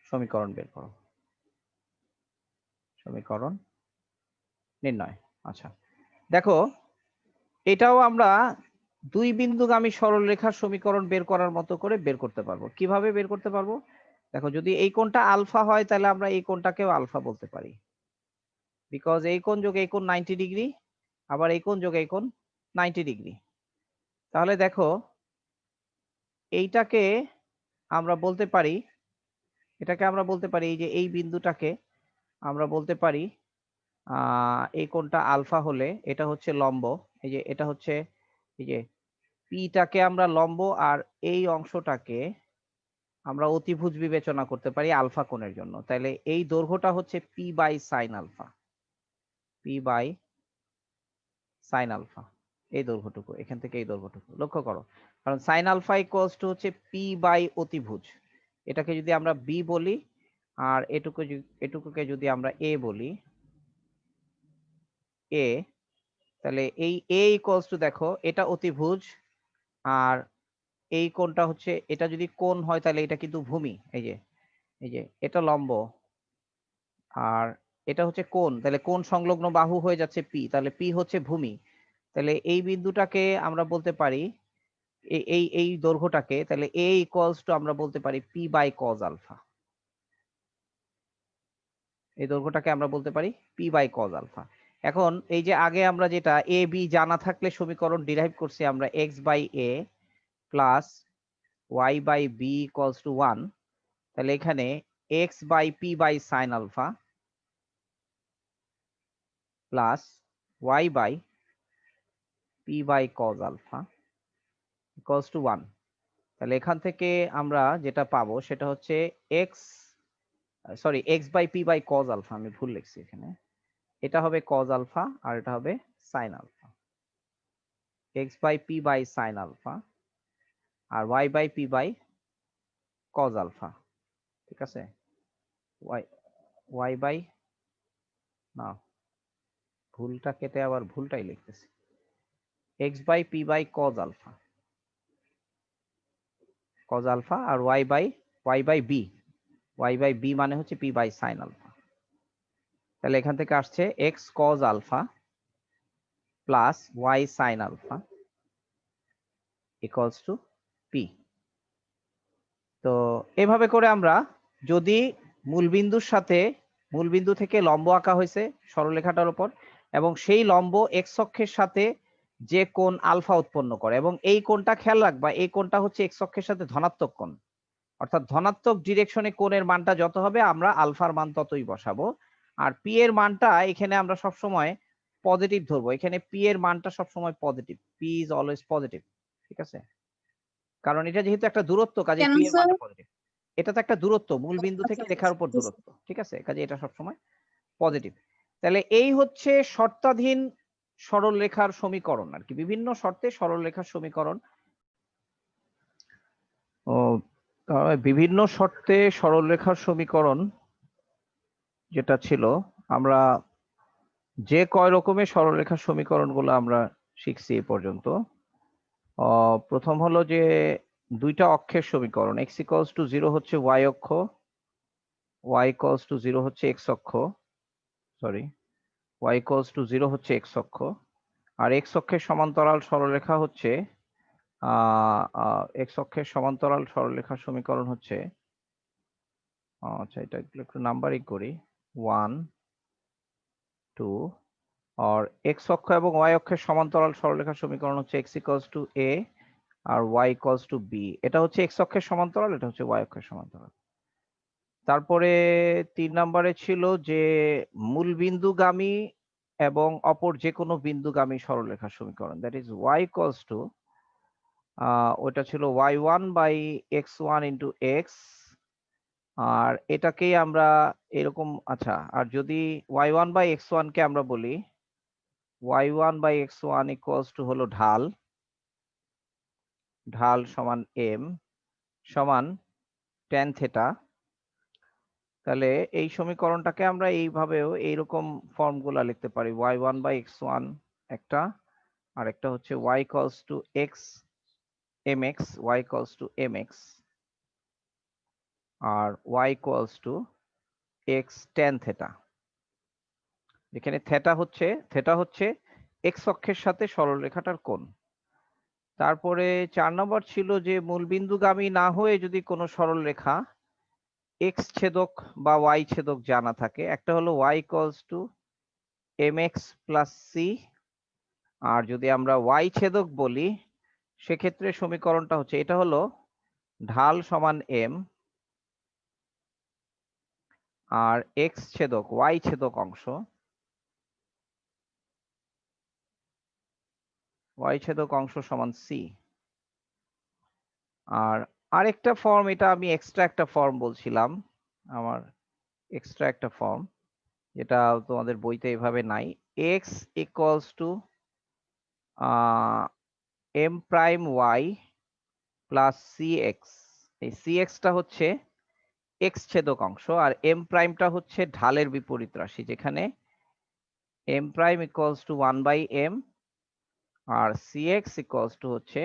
সমীকরণ বের করো, সমীকরণ নির্ণয়। আচ্ছা দেখো, এটাও আমরা দুই বিন্দুগামী সরলরেখার সমীকরণ বের করার মতো করে বের করতে পারবো। কিভাবে বের করতে পারবো দেখো, যদি এই কোণটা আলফা হয় তাহলে আমরা এই কোণটাকেও আলফা বলতে পারি, বিকজ এই কোণ যোগ এই কোণ 90 ডিগ্রি, আবার এই কোণ যোগ এই কোণ 90 ডিগ্রি। তাহলে দেখো এইটাকে আমরা বলতে পারি, এটাকে আমরা বলতে পারি এই যে এই বিন্দুটাকে আমরা বলতে পারি এই কোণটা আলফা হলে এটা হচ্ছে লম্ব, এই যে এটা হচ্ছে এই যে পিটাকে আমরা লম্ব, আর এই অংশটাকে আমরা অতিভুজ বিবেচনা করতে পারি আলফা কোণের জন্য। তাহলে এই দৈর্ঘ্যটা হচ্ছে P by sine alpha, P by sine alpha, এই দৈর্ঘ্যটুকু এখান থেকে এই দৈর্ঘ্যটুকু লক্ষ্য করো, কারণ সাইন আলফা ইকুয়ালস টু হচ্ছে পি বাই অতিভুজ, এটাকে যদি আমরা বি বলি আর এটুকুকে যদি আমরা এ বলি, এ, তাহলে এই এ ইকুয়ালস টু দেখো এটা অতিভুজ, আর এই কোণটা হচ্ছে, এটা যদি কোণ হয় তাহলে এটা কিন্তু ভূমি, এই যে এটা লম্ব আর এটা হচ্ছে কোণ, তাহলে কোণ সংলগ্ন বাহু হয়ে যাচ্ছে পি, তাহলে পি হচ্ছে ভূমি। তাহলে এই বিন্দুটাকে আমরা বলতে পারি এই দৈর্ঘ্যটাকে, তাহলে এ ইকুয়ালস টু আমরা বলতে পারি পি বাই কজ আলফা, এই দৈর্ঘ্যটাকে আমরা বলতে পারি পি বাই কজ আলফা। এখন এই যে আগে আমরা যেটা এ বি জানা থাকলে সমীকরণ ডিরাইভ করছি আমরা X by A plus Y by B equals to 1, তাহলে এখানে X by P by sine alpha plus Y by P by cos alpha equals to 1। তাহলে এখান থেকে আমরা যেটা পাবো সেটা হচ্ছে X by P by cos alpha, আমি ভুল লিখছি এখানে, এটা হবে কজ আলফা আর এটা হবে sine alpha. X by P by sine alpha আর Y by P by cos alpha. ঠিক আছে, ওয়াই ওয়াই বাই, না ভুলটা কেটে আবার ভুলটাই লিখতেছি, X by P by cos alpha, cos alpha আর Y by B, Y by B মানে হচ্ছে পি বাই সাইন আলফা। তাহলে এখান থেকে আসছে X cos alpha plus Y sine alpha equals to P. তো এভাবে করে আমরা যদি মূলবিন্দু থেকে লম্ব আঁকা হয়েছে সরলরেখাটার উপর এবং সেই লম্ব এক্স অক্ষের সাথে যে কোণ আলফা উৎপন্ন করে, এবং এই কোণটা খেয়াল রাখবা, এই কোণটা হচ্ছে এক্স অক্ষের সাথে ধনাত্মক কোণ, অর্থাৎ ধনাত্মক ডিরেকশনে কোণের মানটা যত হবে আমরা আলফার মান ততই বসাবো। আর পি এর মানটা এখানে আমরা সবসময় পজিটিভ ধরবো, এখানে পি এর মানটা সবসময় positive, P is always positive. ঠিক আছে, কারণ এটা যেহেতু একটা দূরত্ব কাজে কেন পি এর স্যার? মানটা পজিটিভ। এটা তো একটা দূরত্ব, মূল বিন্দু থেকে আচ্ছা, রেখার উপর জি স্যার। দূরত্ব। ঠিক আছে, কাজে এটা সবসময় পজিটিভ। তাহলে এই হচ্ছে শর্তাধীন সরলরেখার সমীকরণ আর কি, বিভিন্ন শর্তে সরলরেখার সমীকরণ। ও বিভিন্ন শর্তে সরলরেখার সমীকরণ যেটা ছিল, আমরা যে কয় রকমের সরলরেখার সমীকরণগুলো আমরা শিখছি এ পর্যন্ত। প্রথম হলো যে দুইটা অক্ষের সমীকরণ, এক্স ইকুয়ালস টু 0 হচ্ছে ওয়াই অক্ষ, ওয়াই ইকুয়ালস টু 0 হচ্ছে এক্স অক্ষ, সরি ওয়াই ইকুয়ালস টু 0 হচ্ছে এক্স অক্ষ, আর এক্স অক্ষের সমান্তরাল সরলরেখা হচ্ছে এক্স অক্ষের সমান্তরাল সরলরেখার সমীকরণ হচ্ছে, আচ্ছা এটা একটু নাম্বারিং করি, 1 2, আর এক্স অক্ষ এবং ওয়াই অক্ষের সমান্তরাল সরলরেখার সমীকরণ হচ্ছে এক্স ইকুয়ালস টু এ আর ওয়াই ইকুয়ালস টু বি। এটা হচ্ছে এক্স অক্ষের সমান্তরাল, এটা হচ্ছে ওয়াই অক্ষের সমান্তরাল। তারপরে 3 নম্বরে ছিল যে মূলবিন্দুগামী এবং অপর যে কোনো বিন্দুগামী সরলরেখার সমীকরণ, that is Y equals two, ওটা ছিল y1 by x1 into x, আর এটাকেই আমরা এরকম, আচ্ছা আর যদি y1 বাই x1 কে আমরা বলি y1 by x1 equals to হলো ঢাল, ঢাল সমান m সমান tan থিটা। তাহলে এই সমীকরণটাকে আমরা এইভাবেও এইরকম ফর্মগুলা লিখতে পারি, y1 বাই x1 একটা, আর একটা হচ্ছে y equals to x mx, y equals to mx, আর y equals to x tan theta, যেখানে থেটা হচ্ছে এক্স অক্ষের সাথে সরলরেখাটার কোণ। তারপরে 4 নম্বর ছিল যে মূলবিন্দুগামী না হয়ে যদি কোনো সরলরেখা এক্স ছেদক বা ওয়াই ছেদক জানা থাকে, একটা হলো y equals to mx plus C, আর যদি আমরা ওয়াই ছেদক বলি সেক্ষেত্রে সমীকরণটা হচ্ছে, এটা হলো ঢাল সমান m আর এক্স ছেদক ওয়াই ছেদক অংশ, ওয়াই ছেদক অংশ সমান সি। আর আরেকটা ফর্ম, এটা আমি এক্সট্রা একটা ফর্ম বলছিলাম, আমার এক্সট্রা একটা ফর্ম যেটা তোমাদের বইতে এভাবে নাই, X equals to M prime Y plus C X. এই সি এক্সটা হচ্ছে এক্স ছেদক অংশ আর এম প্রাইমটা হচ্ছে ঢালের বিপরীত রাশি, যেখানে M prime equals to 1 by M আর সি এক্স ইকুয়ালস টু হচ্ছে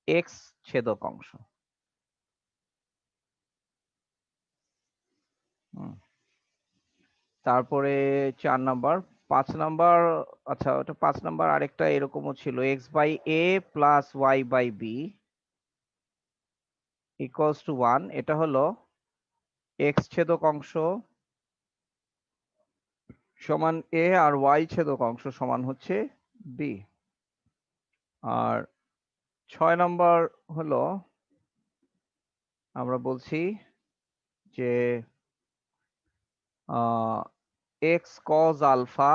এক্স ছেদক অংশ। তারপরে 4 নাম্বার, 5 নাম্বার, আচ্ছা ওটা 5 নাম্বার আরেকটা এরকমও ছিল, X by A plus Y by B equals to 1, এটা হলো এক্স ছেদক অংশ সমান এ আর ওয়াই ছেদক অংশ সমান হচ্ছে বি। আর 6 নাম্বার হলো আমরা বলছি যে X cos alpha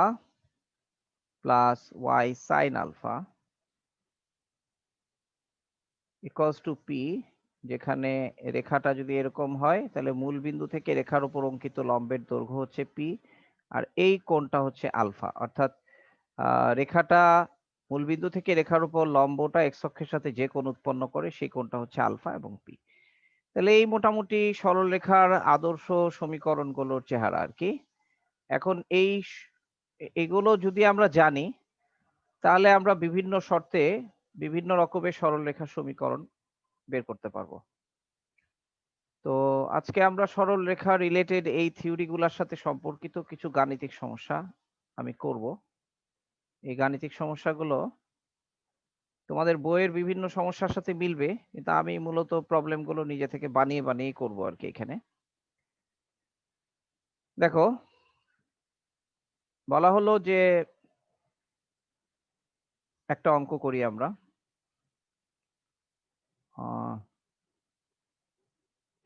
plus Y sine alpha equals to P, যেখানে রেখাটা যদি এরকম হয় তাহলে মূল বিন্দু থেকে রেখার উপর অঙ্কিত লম্বের দৈর্ঘ্য হচ্ছে পি আর এই কোণটা হচ্ছে আলফা, অর্থাৎ রেখাটা মূলবিন্দু থেকে রেখার উপর লম্বটা এক্স অক্ষের সাথে যে কোণ উৎপন্ন করে সেই কোণটা হচ্ছে আলফা এবং পি। তাহলে এই মোটামুটি সরলরেখার আদর্শ সমীকরণগুলোর চেহারা আর কি। এখন এগুলো যদি আমরা জানি তাহলে আমরা বিভিন্ন শর্তে বিভিন্ন রকমের সরলরেখার সমীকরণ বের করতে পারবো। তো আজকে আমরা সরলরেখা রিলেটেড এই থিওরিগুলোর সাথে সম্পর্কিত কিছু গাণিতিক সমস্যা আমি করব। এই গাণিতিক সমস্যাগুলো তোমাদের বইয়ের বিভিন্ন সমস্যার সাথে মিলবে, কিন্তু আমি মূলত প্রবলেমগুলো নিজে থেকে বানিয়ে বানিয়ে করব আর কি। এখানে দেখো বলা হলো যে একটা অঙ্ক করি আমরা।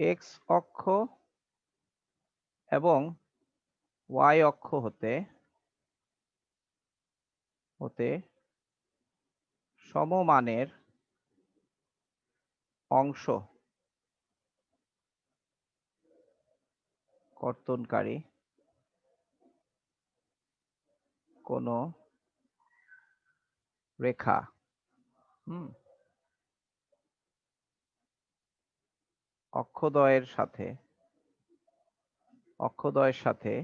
এক্স অক্ষ এবং ওয়াই অক্ষ হতে সমমানের অংশ কর্তনকারী কোন রেখা অক্ষদ্বয়ের সাথে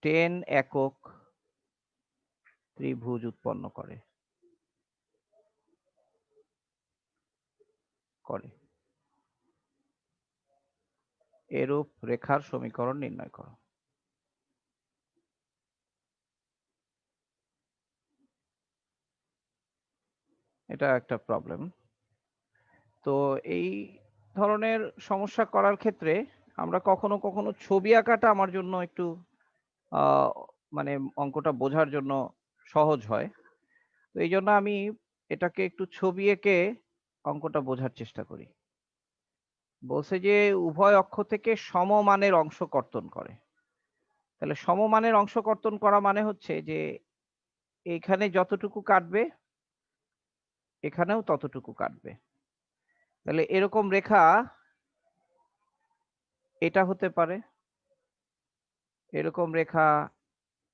10 একক ত্রিভুজ উৎপন্ন করে এরূপ রেখার সমীকরণ নির্ণয় করো। এটা একটা প্রবলেম। তো এই ধরনের সমস্যা করার ক্ষেত্রে আমরা কখনো কখনো ছবি আঁকাটা আমার জন্য একটু মানে অঙ্কটা বোঝার জন্য সহজ হয়। তো এই জন্য আমি এটাকে একটু ছবি এঁকে অঙ্কটা বোঝার চেষ্টা করি। বলছে যে উভয় অক্ষ থেকে সমমানের অংশ কর্তন করে। তাহলে সমমানের অংশ কর্তন করা মানে হচ্ছে যে এখানে যতটুকু কাটবে এখানেও ততটুকু কাটবে। তাহলে এরকম রেখা এটা হতে পারে, এরকম রেখা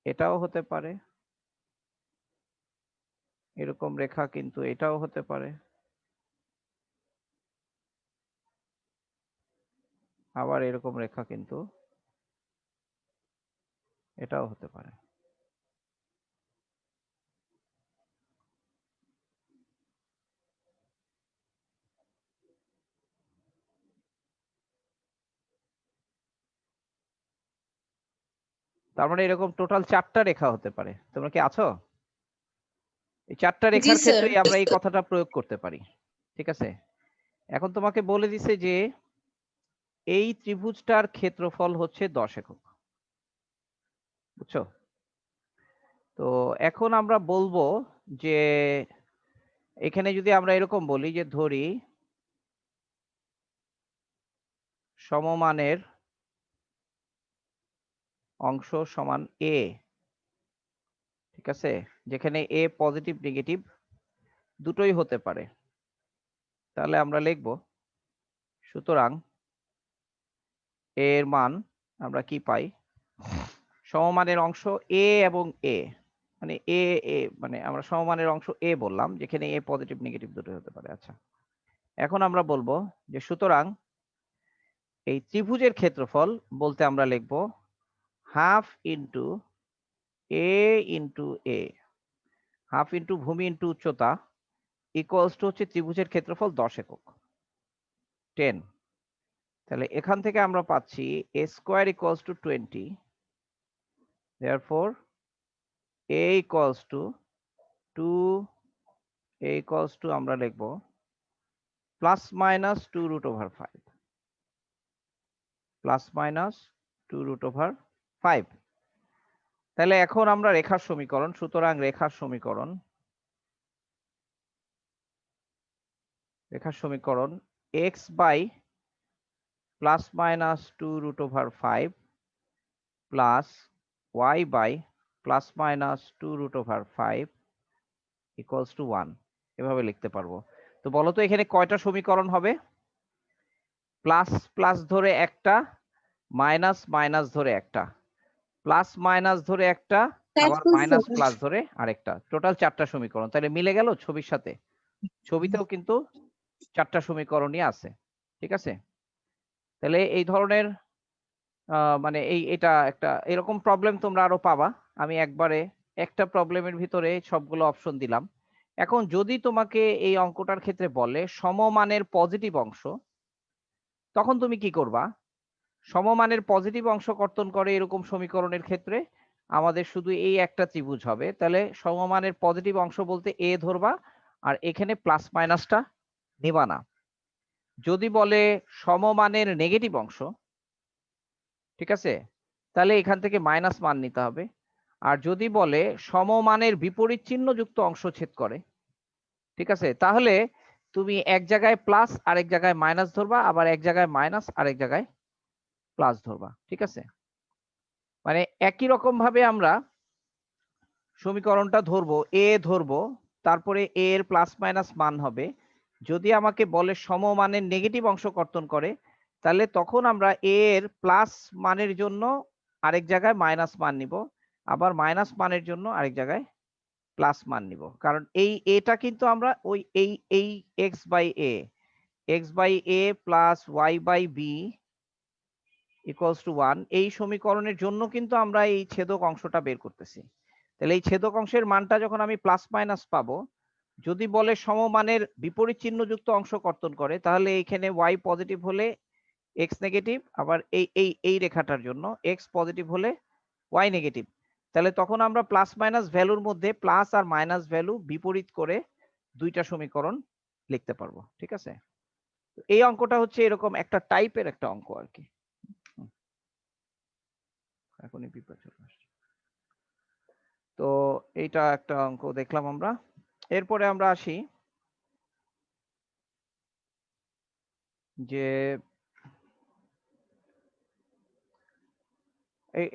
এটাও হতে পারে, এরকম রেখা কিন্তু এটাও হতে পারে, আবার এরকম রেখা কিন্তু এটাও হতে পারে। তার মানে এরকম টোটাল 4টা রেখা হতে পারে। তোমরা কি আছো? এই 4টা জি রেখার স্যার। ক্ষেত্রেই আমরা এই কথাটা প্রয়োগ করতে পারি। ঠিক আছে, এখন তোমাকে বলে দিছে যে এই ত্রিভুজটার ক্ষেত্রফল হচ্ছে 10 একক। বুঝছো? তো এখন আমরা বলবো যে এখানে যদি আমরা এরকম বলি যে ধরি সমমানের অংশ সমান এ, ঠিক আছে, যেখানে এ পজিটিভ নেগেটিভ দুটোই হতে পারে, তাহলে আমরা লিখব সুতরাং এর মান আমরা কি পাই, সমমানের অংশ এ এবং এ মানে এ এ মানে আমরা সমমানের অংশ এ বললাম যেখানে এ পজিটিভ নেগেটিভ দুটোই হতে পারে। আচ্ছা, এখন আমরা বলবো যে সুতরাং এই ত্রিভুজের ক্ষেত্রফল বলতে আমরা লিখব হাফ ইন্টু এ ইন্টু এ, হাফ ইন্টু ভূমি ইন্টু উচ্চতা ইকুয়ালস টু হচ্ছে ত্রিভুজের ক্ষেত্রফল 10 একক 10। তাহলে এখান থেকে আমরা পাচ্ছি a square equals to 20, therefore a equals to 2, a equals to আমরা লিখব plus minus 2 root over 5, plus minus 2 root over 5। তাহলে এখন আমরা রেখার সমীকরণ, সুতরাং রেখার সমীকরণ x by plus minus 2 root over 5 plus y by plus minus 2 root over 5 equals to 1 এভাবে লিখতে পারবো। তো বলো তো এখানে কয়টা সমীকরণ হবে? প্লাস প্লাস ধরে একটা, মাইনাস মাইনাস ধরে একটা, প্লাস মাইনাস ধরে একটা, আবার মাইনাস প্লাস ধরে আরেকটা, টোটাল 4টা সমীকরণ। তাহলে মিলে গেল ছবির সাথে? ছবিতেও কিন্তু 4টা সমীকরণই আছে। ঠিক আছে? তাহলে এই ধরনের মানে এটা একটা এরকম প্রবলেম তোমরা আরো পাবা। আমি একবারে একটা প্রবলেমের ভিতরে সবগুলো অপশন দিলাম। এখন যদি তোমাকে এই অঙ্কটার ক্ষেত্রে বলে সমমানের পজিটিভ অংশ, তখন তুমি কি করবা? সমমানের পজিটিভ অংশ কর্তন করে এরকম সমীকরণের ক্ষেত্রে আমাদের শুধু এই একটা ত্রিভুজ হবে। তাহলে সমমানের পজিটিভ অংশ বলতে এ ধরবা, আর এখানে প্লাস মাইনাসটা নেবা না। যদি বলে সমমানের নেগেটিভ অংশ, ঠিক আছে, তাহলে এখান থেকে মাইনাস মান নিতে হবে। আর যদি বলে সমমানের বিপরীত চিহ্নযুক্ত অংশ ছেদ করে, ঠিক আছে, তাহলে তুমি এক জায়গায় প্লাস আরেক জায়গায় মাইনাস ধরবা, আবার এক জায়গায় মাইনাস আরেক জায়গায় প্লাস ধরবা। ঠিক আছে? মানে একই রকম ভাবে আমরা সমীকরণটা ধরবো, এ ধরবো, তারপরে এ এর প্লাস মাইনাস মান হবে। যদি আমাকে বলে সমমানের নেগেটিভ অংশ কর্তন করে, তাহলে তখন আমরা এ এর প্লাস মানের জন্য আরেক জায়গায় মাইনাস মান নিব, আবার মাইনাস মানের জন্য আরেক জায়গায় প্লাস মান নিব। কারণ এই এটা কিন্তু আমরা ওই এই X by A plus Y by B equals to 1 এই সমীকরণের জন্য কিন্তু আমরা এই ছেদক অংশটা বের করতেছি। তাহলে এই ছেদক অংশের মানটা যখন আমি প্লাস মাইনাস পাবো, যদি বলে সমমানের বিপরীত চিহ্নযুক্ত অংশ কর্তন করে, তাহলে এইখানে ওয়াই পজিটিভ হলে এক্স নেগেটিভ, আবার এই রেখাটার জন্য এক্স পজিটিভ হলে ওয়াই নেগেটিভ। তাহলে তখন আমরা প্লাস মাইনাস ভ্যালুর মধ্যে প্লাস আর মাইনাস ভ্যালু বিপরীত করে দুইটা সমীকরণ লিখতে পারবো। ঠিক আছে? এই অঙ্কটা হচ্ছে এরকম একটা টাইপের একটা অঙ্ক আর কি। এখনই পিঁপড়া চলে আসছে। তো এইটা একটা অঙ্ক দেখলাম আমরা। এরপরে আমরা আসি যে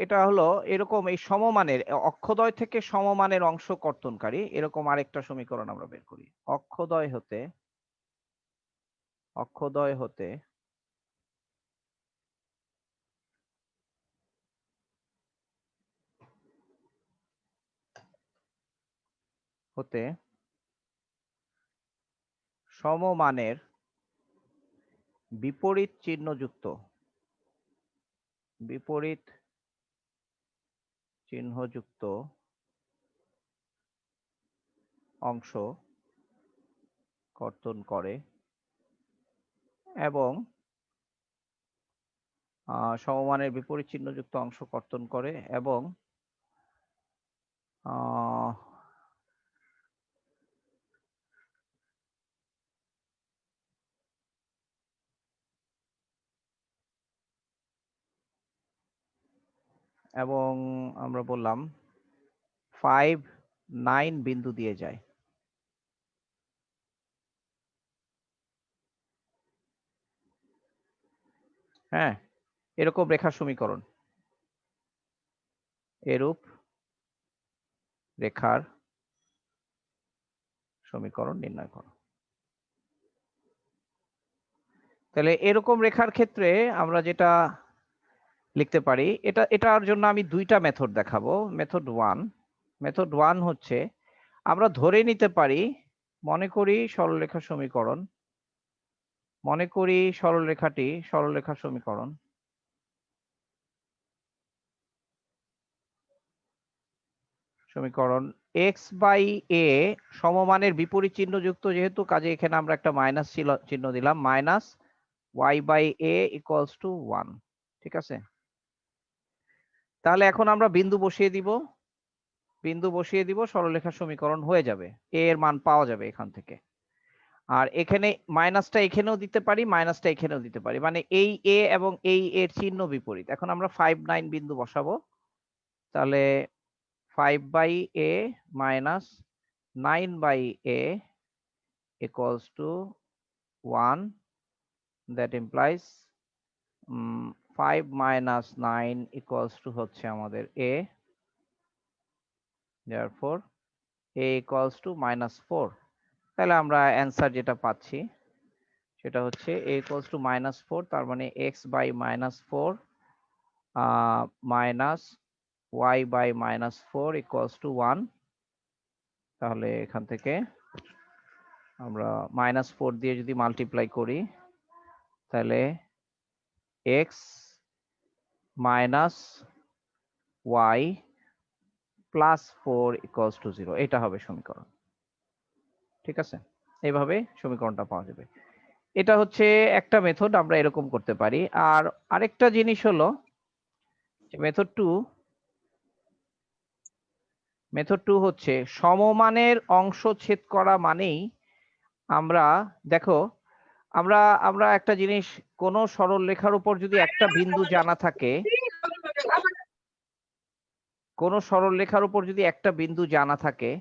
এটা হলো এরকম এই সমমানের অক্ষদ্বয় থেকে সমমানের অংশ কর্তনকারী এরকম আরেকটা সমীকরণ আমরা বের করি। অক্ষদ্বয় হতে সমমানের বিপরীত চিহ্নযুক্ত অংশ কর্তন করে এবং সমমানের বিপরীত চিহ্নযুক্ত অংশ কর্তন করে এবং আমরা বললাম 5, 9 বিন্দু দিয়ে যায়। হ্যাঁ, এরকম রেখার সমীকরণ, এরূপ রেখার সমীকরণ নির্ণয় করো। তাহলে এরকম রেখার ক্ষেত্রে আমরা যেটা লিখতে পারি, এটার জন্য আমি দুইটা মেথড দেখাবো। মেথড 1 হচ্ছে আমরা ধরে নিতে পারি, মনে করি সরলরেখার সমীকরণ, x বাই a সমমানের বিপরীত চিহ্নযুক্ত, যেহেতু কাজে এখানে আমরা একটা মাইনাস চিহ্ন দিলাম, minus y by a equals to 1। ঠিক আছে? তাহলে এখন আমরা বিন্দু বসিয়ে দিব, সরলরেখার সমীকরণ হয়ে যাবে, a এর মান পাওয়া যাবে এখান থেকে। আর এখানে মাইনাসটা এখানেও দিতে পারি, মাইনাসটা এখানেও দিতে পারি, মানে এই a এবং এই এর চিহ্ন বিপরীত। এখন আমরা 5, 9 বিন্দু বসাবো। তাহলে 5 by a minus 9 by a equals to 1. That implies 5 minus 9 equals to হচ্ছে আমাদের a. Therefore a equals to -4. তাহলে আমরা অ্যান্সার যেটা পাচ্ছি সেটা হচ্ছে a equals to -4, তার মানে x by -4 minus y by -4 equals to 1। তাহলে এখান থেকে আমরা -4 দিয়ে যদি মাল্টিপ্লাই করি তাহলে x minus y plus 4 equals to 0, এটা হবে সমীকরণ। ঠিক আছে, এইভাবে সমীকরণটা পাওয়া যাবে। এটা হচ্ছে একটা মেথড, আমরা এরকম করতে পারি। আর আরেকটা জিনিস হলো যে মেথড টু হচ্ছে সমমানের অংশ ছেদ করা মানেই আমরা দেখো আমরা আমরা একটা জিনিস, কোন সরল রেখার উপর যদি একটা বিন্দু জানা থাকে, কোন সরল রেখার উপর যদি একটা বিন্দু জানা থাকে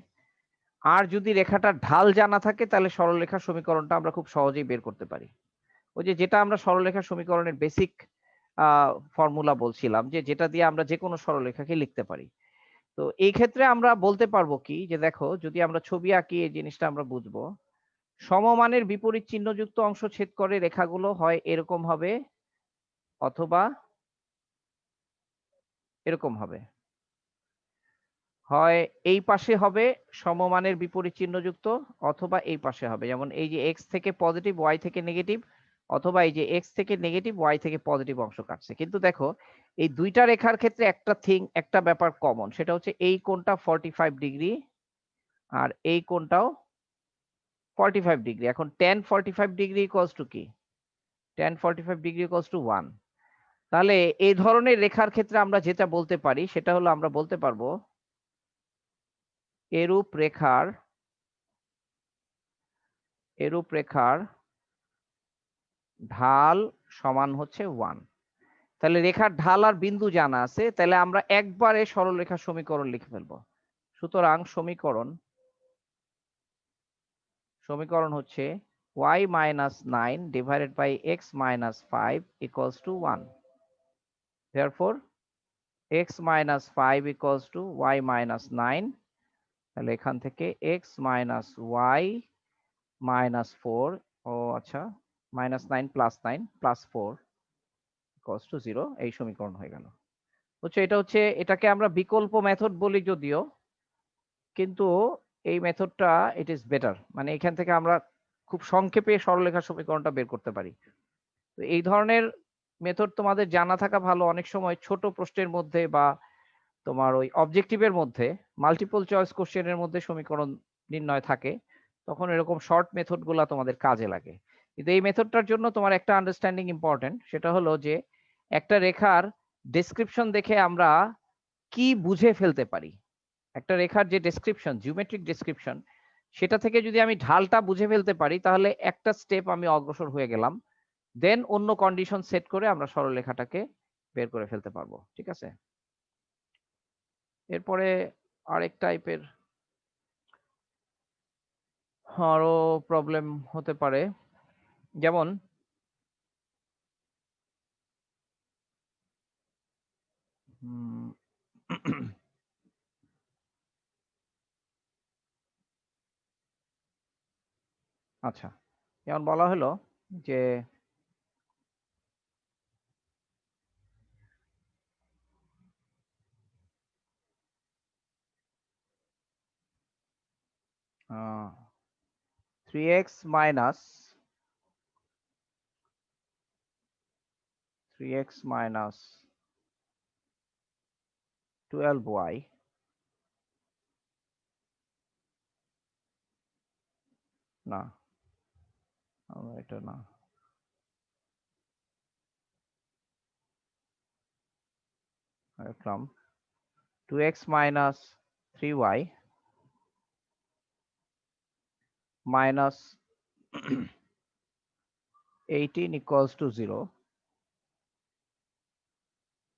আর যদি রেখাটার ঢাল জানা থাকে, তাহলে সরলরেখার সমীকরণটা আমরা খুব সহজেই বের করতে পারি। ওই যে যেটা আমরা সরলরেখার সমীকরণের বেসিক ফর্মুলা বলছিলাম, যে যেটা দিয়ে আমরা যে কোনো সরলরেখাকে লিখতে পারি। তো এই ক্ষেত্রে আমরা বলতে পারবো কি, যে দেখো যদি আমরা ছবি আঁকি এই জিনিসটা আমরা বুঝবো। সমমানের বিপরীত চিহ্নযুক্ত অংশ ছেদ করে রেখাগুলো হয় এরকম হবে অথবা এরকম হবে। হয় এই পাশে হবে সমমানের বিপরীত চিহ্নযুক্ত, অথবা এই পাশে হবে, যেমন এই যে x থেকে পজিটিভ y থেকে নেগেটিভ, অথবা এই যে x থেকে নেগেটিভ y থেকে পজিটিভ অংশ কাটছে। কিন্তু দেখো এই দুইটা রেখার ক্ষেত্রে একটা ব্যাপার কমন, সেটা হচ্ছে এই কোণটা 45 ডিগ্রি আর এই কোণটাও 45 ডিগ্রি। এখন tan 45 ডিগ্রি ইকুয়ালস টু কি? tan 45 degree equals to 1। তাহলে এই ধরনের রেখার ক্ষেত্রে আমরা যেটা বলতে পারি সেটা হলো, আমরা বলতে পারবো এরূপ রেখার ঢাল সমান হচ্ছে 1। তাহলে রেখার ঢাল আর বিন্দু জানা আছে, তাহলে আমরা একবারে সরলরেখার সমীকরণ লিখে ফেলবো। সুতরাং সমীকরণ হচ্ছে y minus 9 divided by x minus 5 equals to 1. Therefore x minus 5 equals to y minus 9। তাহলে এখান থেকে x minus y minus 4, ও আচ্ছা, -9 + 9 + 4 equals to 0, এই সমীকরণ হয়ে গেল। এটাকে আমরা বিকল্প মেথড বলি যদিও, কিন্তু এই মেথডটা ইট ইজ বেটার। মানে এখান থেকে আমরা খুব সংক্ষেপে সরলরেখার সমীকরণটা বের করতে পারি। তো এই ধরনের মেথড তোমাদের জানা থাকা ভালো। অনেক সময় ছোট প্রশ্নের মধ্যে বা তোমার ওই অবজেক্টিভের মধ্যে, মাল্টিপল চয়েস কোশ্চেনের মধ্যে সমীকরণ নির্ণয় থাকে, তখন এরকম শর্ট মেথড গুলা তোমাদের কাজে লাগে। কিন্তু এই মেথডটার জন্য তোমার একটা আন্ডারস্ট্যান্ডিং ইম্পর্টেন্ট, সেটা হলো যে একটা রেখার ডেসক্রিপশন দেখে আমরা কি বুঝে ফেলতে পারি। একটা রেখার যে ডেসক্রিপশন, জিওমেট্রিক ডেসক্রিপশন, সেটা থেকে যদি আমি ঢালটা বুঝে ফেলতে পারি, তাহলে একটা স্টেপ আমি অগ্রসর হয়ে গেলাম। দেন অন্য কন্ডিশন সেট করে আমরা সরলরেখাটাকে বের করে ফেলতে পারবো। ঠিক আছে, এরপরে আরেক টাইপের আরো প্রবলেম হতে পারে, যেমন আচ্ছা, যেমন বলা হলো যে আহ 3x minus 12y না, এটা না, from 2x minus 3y minus 18 equals to 0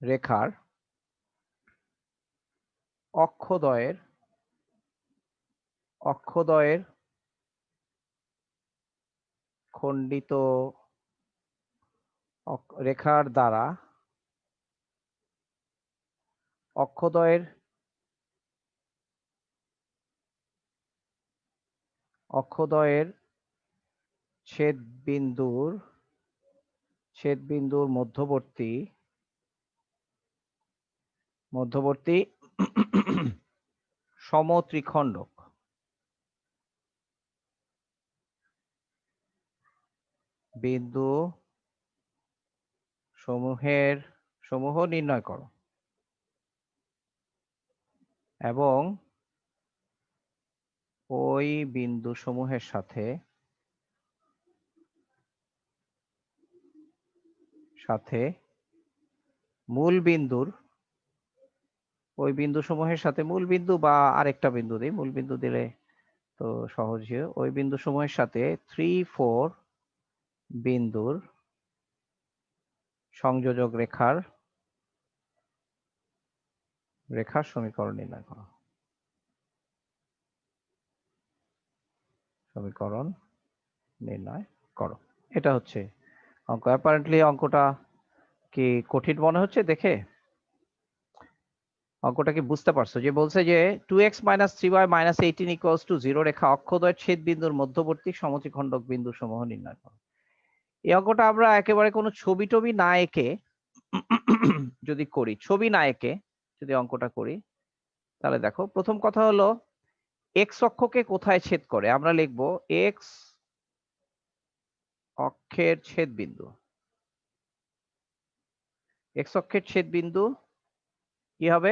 রেখার অক্ষদ্বয়ের খণ্ডিত রেখার দ্বারা অক্ষদ্বয়ের ছেদ বিন্দুর মধ্যবর্তী সমত্রিখণ্ডক বিন্দু সমূহ নির্ণয় করো এবং ওই বিন্দু সমূহের সাথে মূল বিন্দুর ওই বিন্দু সমূহের সাথে মূল বিন্দু বা আরেকটা বিন্দু দিই, মূল বিন্দু দিলে তো সহজ হয়, ওই বিন্দু সমূহের সাথে 3-4 বিন্দুর সংযোজক রেখার সমীকরণ নির্ণয় করো। এটা হচ্ছে অঙ্ক। অ্যাপারেন্টলি অঙ্কটা কি কঠিন মনে হচ্ছে দেখে? অঙ্কটা কি বুঝতে পারছো? যে বলছে যে 2x - 3y - 18 = 0 রেখা অক্ষদ্বয়ের ছেদ বিন্দুর মধ্যবর্তী সমত্রিখণ্ডক বিন্দু সমূহ নির্ণয় করো। এই অঙ্কটা আমরা একেবারে কোনো ছবি টবি না এঁকে যদি করি, যদি অঙ্কটা করি, তাহলে দেখো প্রথম কথা হলো এক্স অক্ষকে কোথায় ছেদ করে? আমরা লিখব এক্স অক্ষের ছেদ বিন্দু। এক্স অক্ষের ছেদ বিন্দু কি হবে?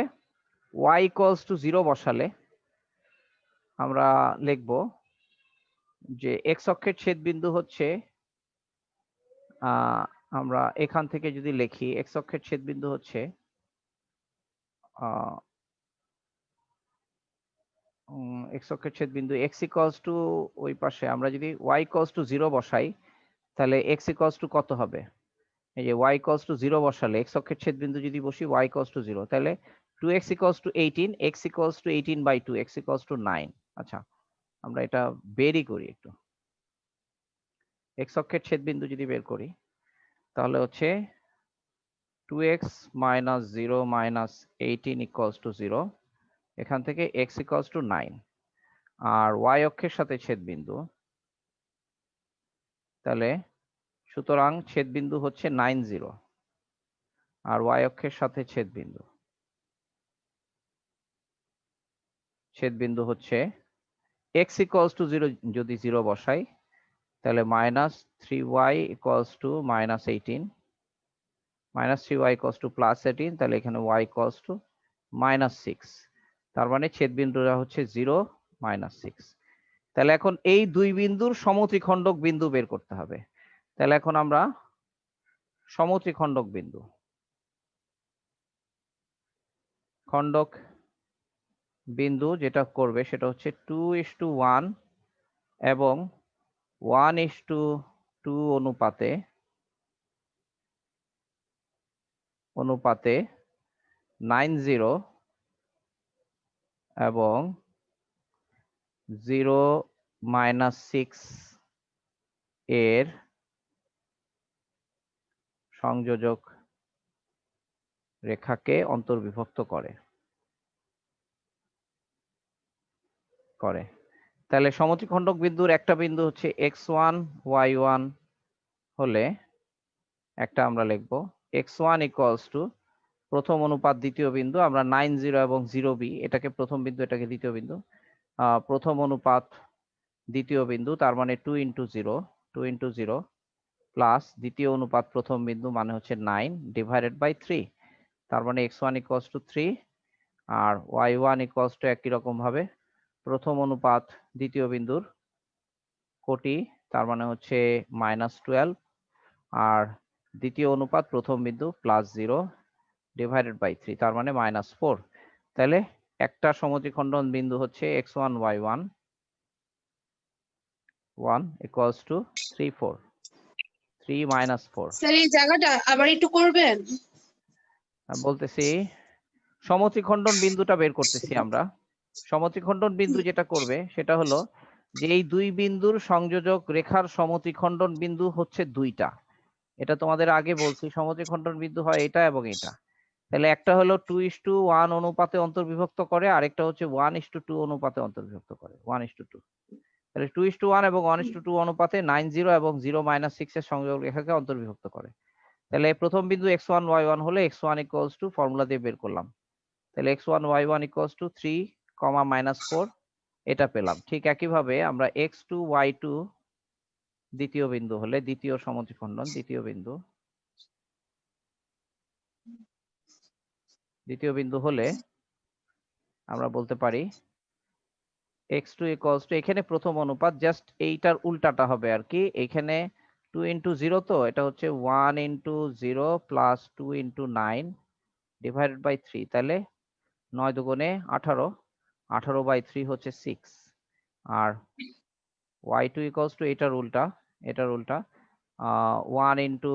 y = 0 বসালে আমরা লিখব যে এক্স অক্ষের ছেদ বিন্দু হচ্ছে, আমরা এখান থেকে যদি লিখি এক্স অক্ষের ছেদ বিন্দু হচ্ছে এক্স অক্ষের ছেদ বিন্দু x = ওই পাশে আমরা যদি y = 0 বসাই তাহলে x = কত হবে? এই যে y = 0 বসালে x অক্ষের ছেদ বিন্দু যদি বসি y = 0, তাহলে 2x = 18, x = 18/2, x = 9। আচ্ছা, আমরা এটা বেরই করি একটু। x অক্ষের ছেদ বিন্দু যদি বের করি তাহলে হচ্ছে 2x - 0 - 18 = 0, এখান থেকে x = 9। আর y অক্ষের সাথে ছেদ বিন্দু, তাহলে সুতরাং ছেদ বিন্দু হচ্ছে 9, 0, আর y অক্ষের সাথে ছেদ বিন্দু হচ্ছে x = 0, যদি 0 বসাই তাহলে -3y = -18, -3y = +18, তাহলে এখানে y = -6। তার মানে ছেদ বিন্দুটা হচ্ছে 0, -6। তাহলে এখন এই দুই বিন্দুর সমত্রিখণ্ডক বিন্দু বের করতে হবে। তাহলে এখন আমরা সমত্রিখণ্ডক বিন্দু যেটা করবে সেটা হচ্ছে 2:1 এবং 1:2 অনুপাতে 90 এবং 0-6 এর সংযোজক রেখাকে অন্তর্বিভক্ত করে। তাহলে সমত্রিখণ্ডক বিন্দুর একটা বিন্দু হচ্ছে x1 y1 হলে একটা আমরা লিখব x1 = প্রথম অনুপাত দ্বিতীয় বিন্দু, আমরা 90 এবং 0b, এটাকে প্রথম বিন্দু এটাকে দ্বিতীয় বিন্দু, প্রথম অনুপাত দ্বিতীয় বিন্দু তার মানে 2 × 0 প্লাস দ্বিতীয় অনুপাত প্রথম বিন্দু মানে হচ্ছে 9/3, তার মানে x1 = 3 আর y1 = একই রকম ভাবে প্রথম অনুপাত দ্বিতীয় বিন্দুর কোটি, তার মানে হচ্ছে -12, আর দ্বিতীয় অনুপাত প্রথম বিন্দু +0/3, তার মানে -4। তাহলে একটা সমদ্বিখণ্ডন বিন্দু হচ্ছে x1 y1 1 = 3 4 3 - 4। স্যার এই জায়গাটা আবার একটু করবেন? বলতেছি সমত্রিখণ্ডন বিন্দুটা বের করতেছি আমরা। সমত্রিখণ্ডন বিন্দু যেটা করবে সেটা হলো যে এই দুই বিন্দুর সংযোজক রেখার সমত্রিখণ্ডন বিন্দু হচ্ছে দুইটা। এটা তোমাদের আগে বলছি, সমত্রিখণ্ডন বিন্দু হয় এটা এবং এটা। তাহলে একটা হলো 2:1 অনুপাতে অন্তর্বিভক্ত করে, আরেকটা হচ্ছে 1:2 অনুপাতে অন্তর্বিভক্ত করে, 1:2। তাহলে 2:1 এবং 1:2 অনুপাতে 9 0 এবং 0 - 6 এর সংযোগ রেখাকে অন্তর্বিভক্ত করে। তাহলে প্রথম বিন্দু x1 y1 হলে x1 ফর্মুলা দিয়ে বের করলাম। তাহলে x1 y1 = 3, -4 এটা পেলাম। ঠিক একইভাবে আমরা x2 y2 দ্বিতীয় বিন্দু হলে, দ্বিতীয় সমদ্বিখণ্ডন, দ্বিতীয় বিন্দু হলে আমরা বলতে পারি x2 = এখানে প্রথম অনুপাত জাস্ট এইটার উল্টাটা হবে আর কি। এখানে 2 × 0, তো এটা হচ্ছে 1 × 0 + 2 × 9 / 3। তাহলে 9 × 2 = 18, 18/3 হচ্ছে 6। আর y2 = এটার উল্টা, 1 ×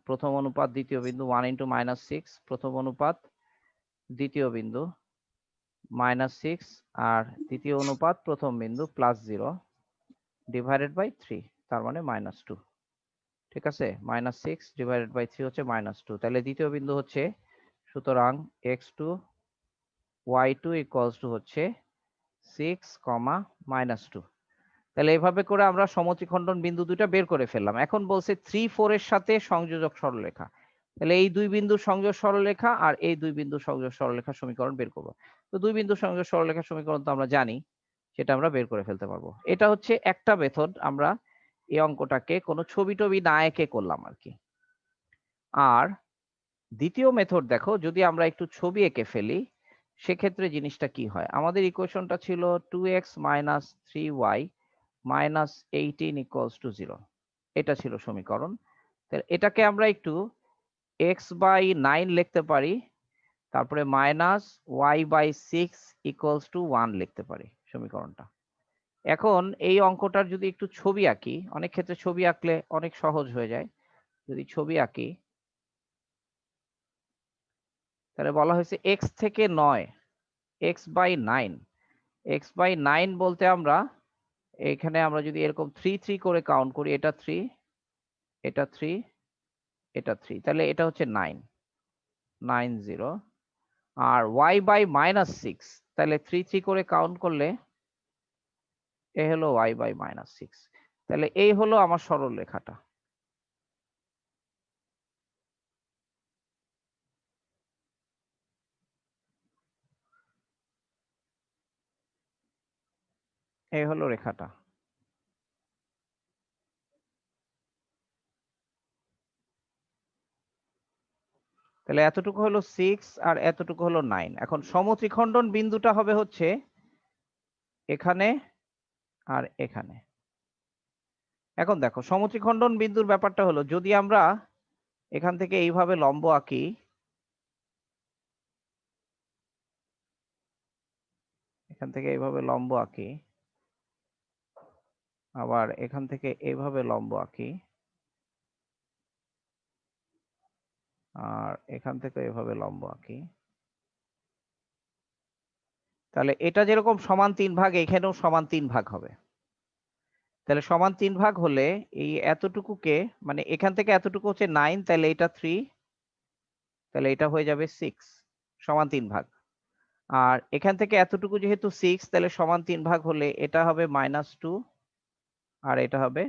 প্রথম অনুপাত দ্বিতীয় বিন্দু 1 × -6, প্রথম অনুপাত দ্বিতীয় বিন্দু -6, আর দ্বিতীয় অনুপাত প্রথম বিন্দু +0 / 3, তার মানে -2। ঠিক আছে, -6 / 3 হচ্ছে -2। তাহলে দ্বিতীয় বিন্দু হচ্ছে, সুতরাং x2 y2 = হচ্ছে 6, -2। তাহলে এভাবে করে আমরা সমদ্বিখণ্ডন বিন্দু দুইটা বের করে ফেললাম। এখন বলছে 3, 4 এর সাথে সংযোজক সরলরেখা। তাহলে এই দুই বিন্দুর সংযোগ সরলরেখা আর এই দুই বিন্দুর সংযোগ সরলরেখা সমীকরণ বের করব। তো দুই বিন্দুর সংযোগ সরলরেখা সমীকরণ তো আমরা জানি, সেটা আমরা বের করে ফেলতে পারবো। এটা হচ্ছে একটা মেথড, আমরা এই অঙ্কটাকে কোনো ছবি টবি না এঁকে করলাম আর কি। আর দ্বিতীয় মেথড দেখো, যদি আমরা একটু ছবি এঁকে ফেলি সেক্ষেত্রে জিনিসটা কি হয়। আমাদের ইকুয়েশনটা ছিল 2x - 3y - 18 = 0, এটা ছিল সমীকরণ। তাহলে এটাকে আমরা একটু x/9 লিখতে পারি, তারপরে -y/6 = 1 লিখতে পারি সমীকরণটা। এখন এই অঙ্কটার যদি একটু ছবি আঁকি, অনেক ক্ষেত্রে ছবি আঁকলে অনেক সহজ হয়ে যায়। যদি ছবি আঁকি তাহলে বলা হয়েছে x থেকে 9, x/9। x/9 বলতে আমরা এখানে আমরা যদি এরকম 3 3 করে কাউন্ট করি, এটা 3, এটা 3, এটা 3, তাহলে এটা হচ্ছে 9, 9 0। আর y/-6, তাহলে 3 3 করে কাউন্ট করলে এ হলো y/-6। তাহলে এই হলো আমার সরল রেখাটা। এই হলো রেখাটা। তাহলে এতটুকু হলো 6 আর এতটুকু হলো 9। এখন সমত্রিখণ্ডন বিন্দুটা হবে হচ্ছে এখানে আর এখানে। এখন দেখো সমত্রিখণ্ডন বিন্দুর ব্যাপারটা হলো, যদি আমরা এখান থেকে এইভাবে লম্ব আঁকি, এখান থেকে এইভাবে লম্ব আঁকি, আবার এখান থেকে এইভাবে লম্ব আঁকি, আর এখান থেকে এভাবে লম্ব আঁকি, তাহলে এটা যেরকম সমান 3 ভাগ, এখানেও সমান 3 ভাগ হবে। তাহলে সমান 3 ভাগ হলে এই এতটুকুকে, মানে এখান থেকে এতটুকু হচ্ছে 9, তাহলে এটা 3, তাহলে এটা হয়ে যাবে 6, সমান 3 ভাগ। আর এখান থেকে এতটুকু যেহেতু 6, তাহলে সমান 3 ভাগ হলে এটা হবে -2 আর এটা হবে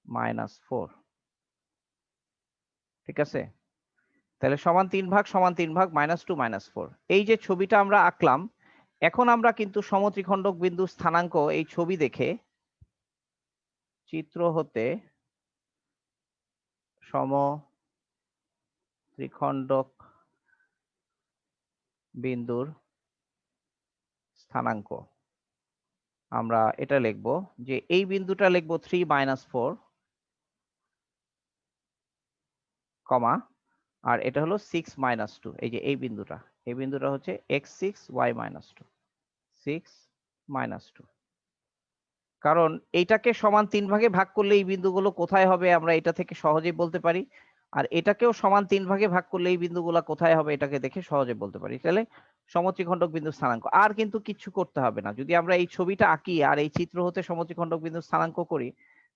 -4। ঠিক আছে, তাহলে সমান 3 ভাগ, সমান 3 ভাগ, -2 -4। এই যে ছবিটা আমরা আঁকলাম, এখন আমরা কিন্তু সমত্রিখণ্ডক বিন্দু স্থানাঙ্ক এই ছবি দেখে চিত্র হতে সমত্রিখণ্ডক বিন্দুর স্থানাঙ্ক আমরা এটা লিখব যে এই বিন্দুটা লিখব 3 - 4, কমা, আর এটা হলো 6 - 2। এই যে এই বিন্দুটা হচ্ছে x6 y-2, 6 - 2। কারণ এইটাকে সমান 3 ভাগে ভাগ করলে এই বিন্দুগুলো কোথায় হবে আমরা এটা থেকে সহজেই বলতে পারি, আর এটাকেও সমান 3 ভাগে ভাগ করলে এই বিন্দুগুলো কোথায় হবে এটাকে দেখে সহজে বলতে পারি। তাহলে সমত্রিখণ্ডক বিন্দু স্থানাঙ্ক, আর কিন্তু কিছু করতে হবে না। যদি আমরা এই ছবিটা আঁকি আর এই চিত্র হতে সমত্রিখণ্ডক বিন্দু স্থানাঙ্ক করি,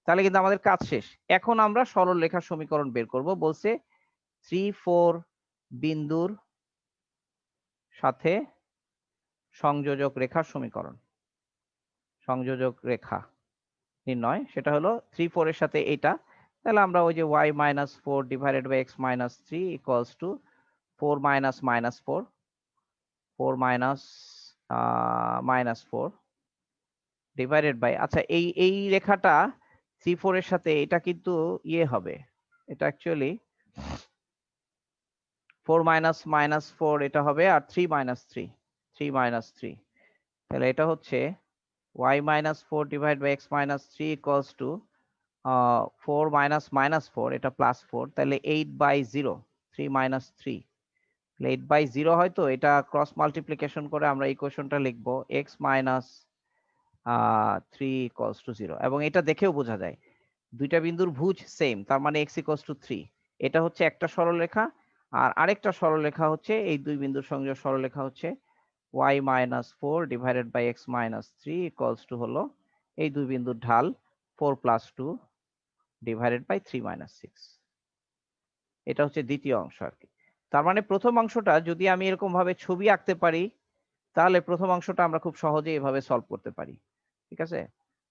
তাহলে কিন্তু আমাদের কাজ শেষ। এখন আমরা সরল রেখার সমীকরণ বের করব। বলছে 3 4 বিন্দুর সাথে সংযোজক রেখার সমীকরণ। সংযোজক রেখা নির্ণয়, সেটা হলো 3 4 এর সাথে এটা, তাহলে আমরা ওই যে y minus 4 divided by x minus 3 equals to 4 minus minus 4 4 minus minus 4 divided by, আচ্ছা এই রেখাটা 3 4 এর সাথে এটা কিন্তু ইয়ে হবে, এটা অ্যাকচুয়ালি 4 minus minus 4 এটা হবে, আর 3 minus 3 তাহলে এটা হচ্ছে y minus 4 divided by x minus 3 equals to 4 minus minus 4 এটা plus 4, তাহলে 8/0 3 minus 3, 8/0 হয়তো এটা ক্রস মাল্টিপ্লিকেশন করে আমরা ইকুয়েশনটা লিখবো x minus 3 equals to 0, এবং এটা দেখেও বোঝা যায় দুইটা বিন্দুর ভুজ সেম, তার মানে x equals to 3। এটা হচ্ছে একটা সরলরেখা, আর আরেকটা সরলরেখা হচ্ছে এই দুই বিন্দুর সংযোগ সরলরেখা হচ্ছে y minus 4 divided by x minus 3 equals to হলো এই দুই বিন্দুর ঢাল 4 plus 2 divided by 3 minus 6। এটা হচ্ছে দ্বিতীয় অংশ আর কি। তার মানে প্রথম অংশটা যদি আমি এরকম ভাবে ছবি আঁকতে পারি, তাহলে প্রথম অংশটা আমরা খুব সহজে এভাবে সলভ করতে পারি, ঠিক আছে।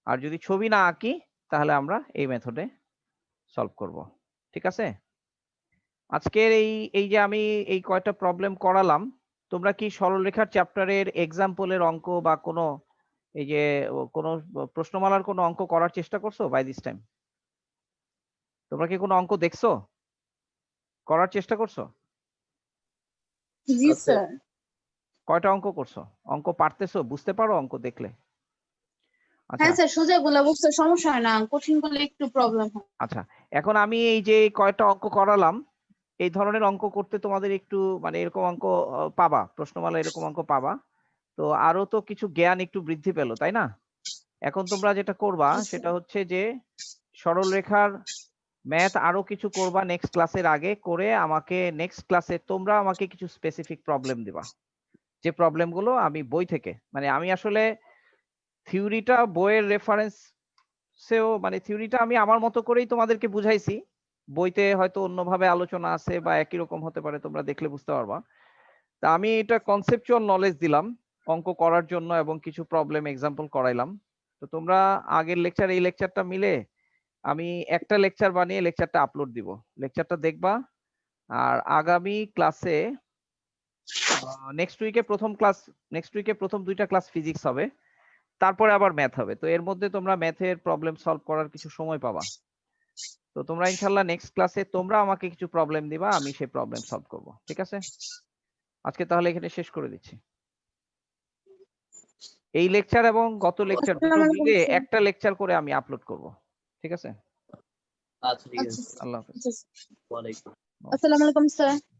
আর যদি ছবি না আঁকি তাহলে আমরা এই মেথডে সলভ করব, ঠিক আছে। আজকের এই যে আমি এই কয়টা প্রবলেম করালাম, তোমরা কি সরলরেখার চ্যাপ্টারের এক্সাম্পলের অঙ্ক বা কোনো এই যে কোনো প্রশ্নমালার কোনো অঙ্ক করার চেষ্টা করছো বাই দিস টাইম? তোমরা কি কোনো অঙ্ক দেখছো, করার চেষ্টা করছো? জি আচ্ছা। স্যার। কয়টা অঙ্ক করছো? অঙ্ক পারতেছো, বুঝতে পারো অঙ্ক দেখলে? আচ্ছা হ্যাঁ স্যার, সোজাগুলো বুঝতে সমস্যা হয় না, কঠিন গুলো একটু প্রবলেম হয়। আচ্ছা, এখন আমি এই যে কয়টা অঙ্ক করালাম, এই ধরনের অঙ্ক করতে তোমাদের একটু মানে এরকম অঙ্ক পাবা, প্রশ্নমালা এরকম অঙ্ক পাবা, তো আরো তো কিছু জ্ঞান একটু বৃদ্ধি পেলো, তাই না? এখন তোমরা যেটা করবা সেটা হচ্ছে যে সরলরেখার ম্যাথ আরো কিছু করবা নেক্সট ক্লাসের আগে, করে আমাকে নেক্সট ক্লাসে তোমরা আমাকে কিছু স্পেসিফিক প্রবলেম দিবা, যে প্রবলেমগুলো আমি বই থেকে, মানে আমি আসলে থিওরিটা বইয়ের রেফারেন্সেও মানে থিওরিটা আমি আমার মতো করেই তোমাদেরকে বুঝাইছি, বইতে হয়তো অন্যভাবে আলোচনা আছে বা একই রকম হতে পারে, তোমরা দেখলে বুঝতে পারবা। তা আমি এটা কনসেপচুয়াল নলেজ দিলাম অঙ্ক করার জন্য এবং কিছু প্রবলেম এক্সাম্পল করাইলাম। তো তোমরা আগের লেকচার এই লেকচারটা মিলে আমি একটা লেকচার বানিয়ে লেকচারটা আপলোড দিব, লেকচারটা দেখবা। আর আগামী ক্লাসে নেক্সট উইকে প্রথম দুইটা ক্লাস ফিজিক্স হবে, তারপরে আবার ম্যাথ হবে। তো এর মধ্যে তোমরা ম্যাথের প্রবলেম সলভ করার কিছু সময় পাবা। তো তোমরা ইনশাআল্লাহ নেক্সট ক্লাসে তোমরা আমাকে কিছু প্রবলেম দিবা, আমি সেই প্রবলেম সলভ করব, ঠিক আছে। আজকে তাহলে এখানে শেষ করে দিচ্ছি। এই লেকচার এবং গত লেকচার দুটো আসসালামু আলাইকুম মিলে স্যার। একটা লেকচার করে আমি আপলোড করব, ঠিক আছে। আচ্ছা ঠিক আছে। আল্লাহ হাফেজ। আচ্ছা, ওয়ালাইকুম। আসসালামু আলাইকুম স্যার।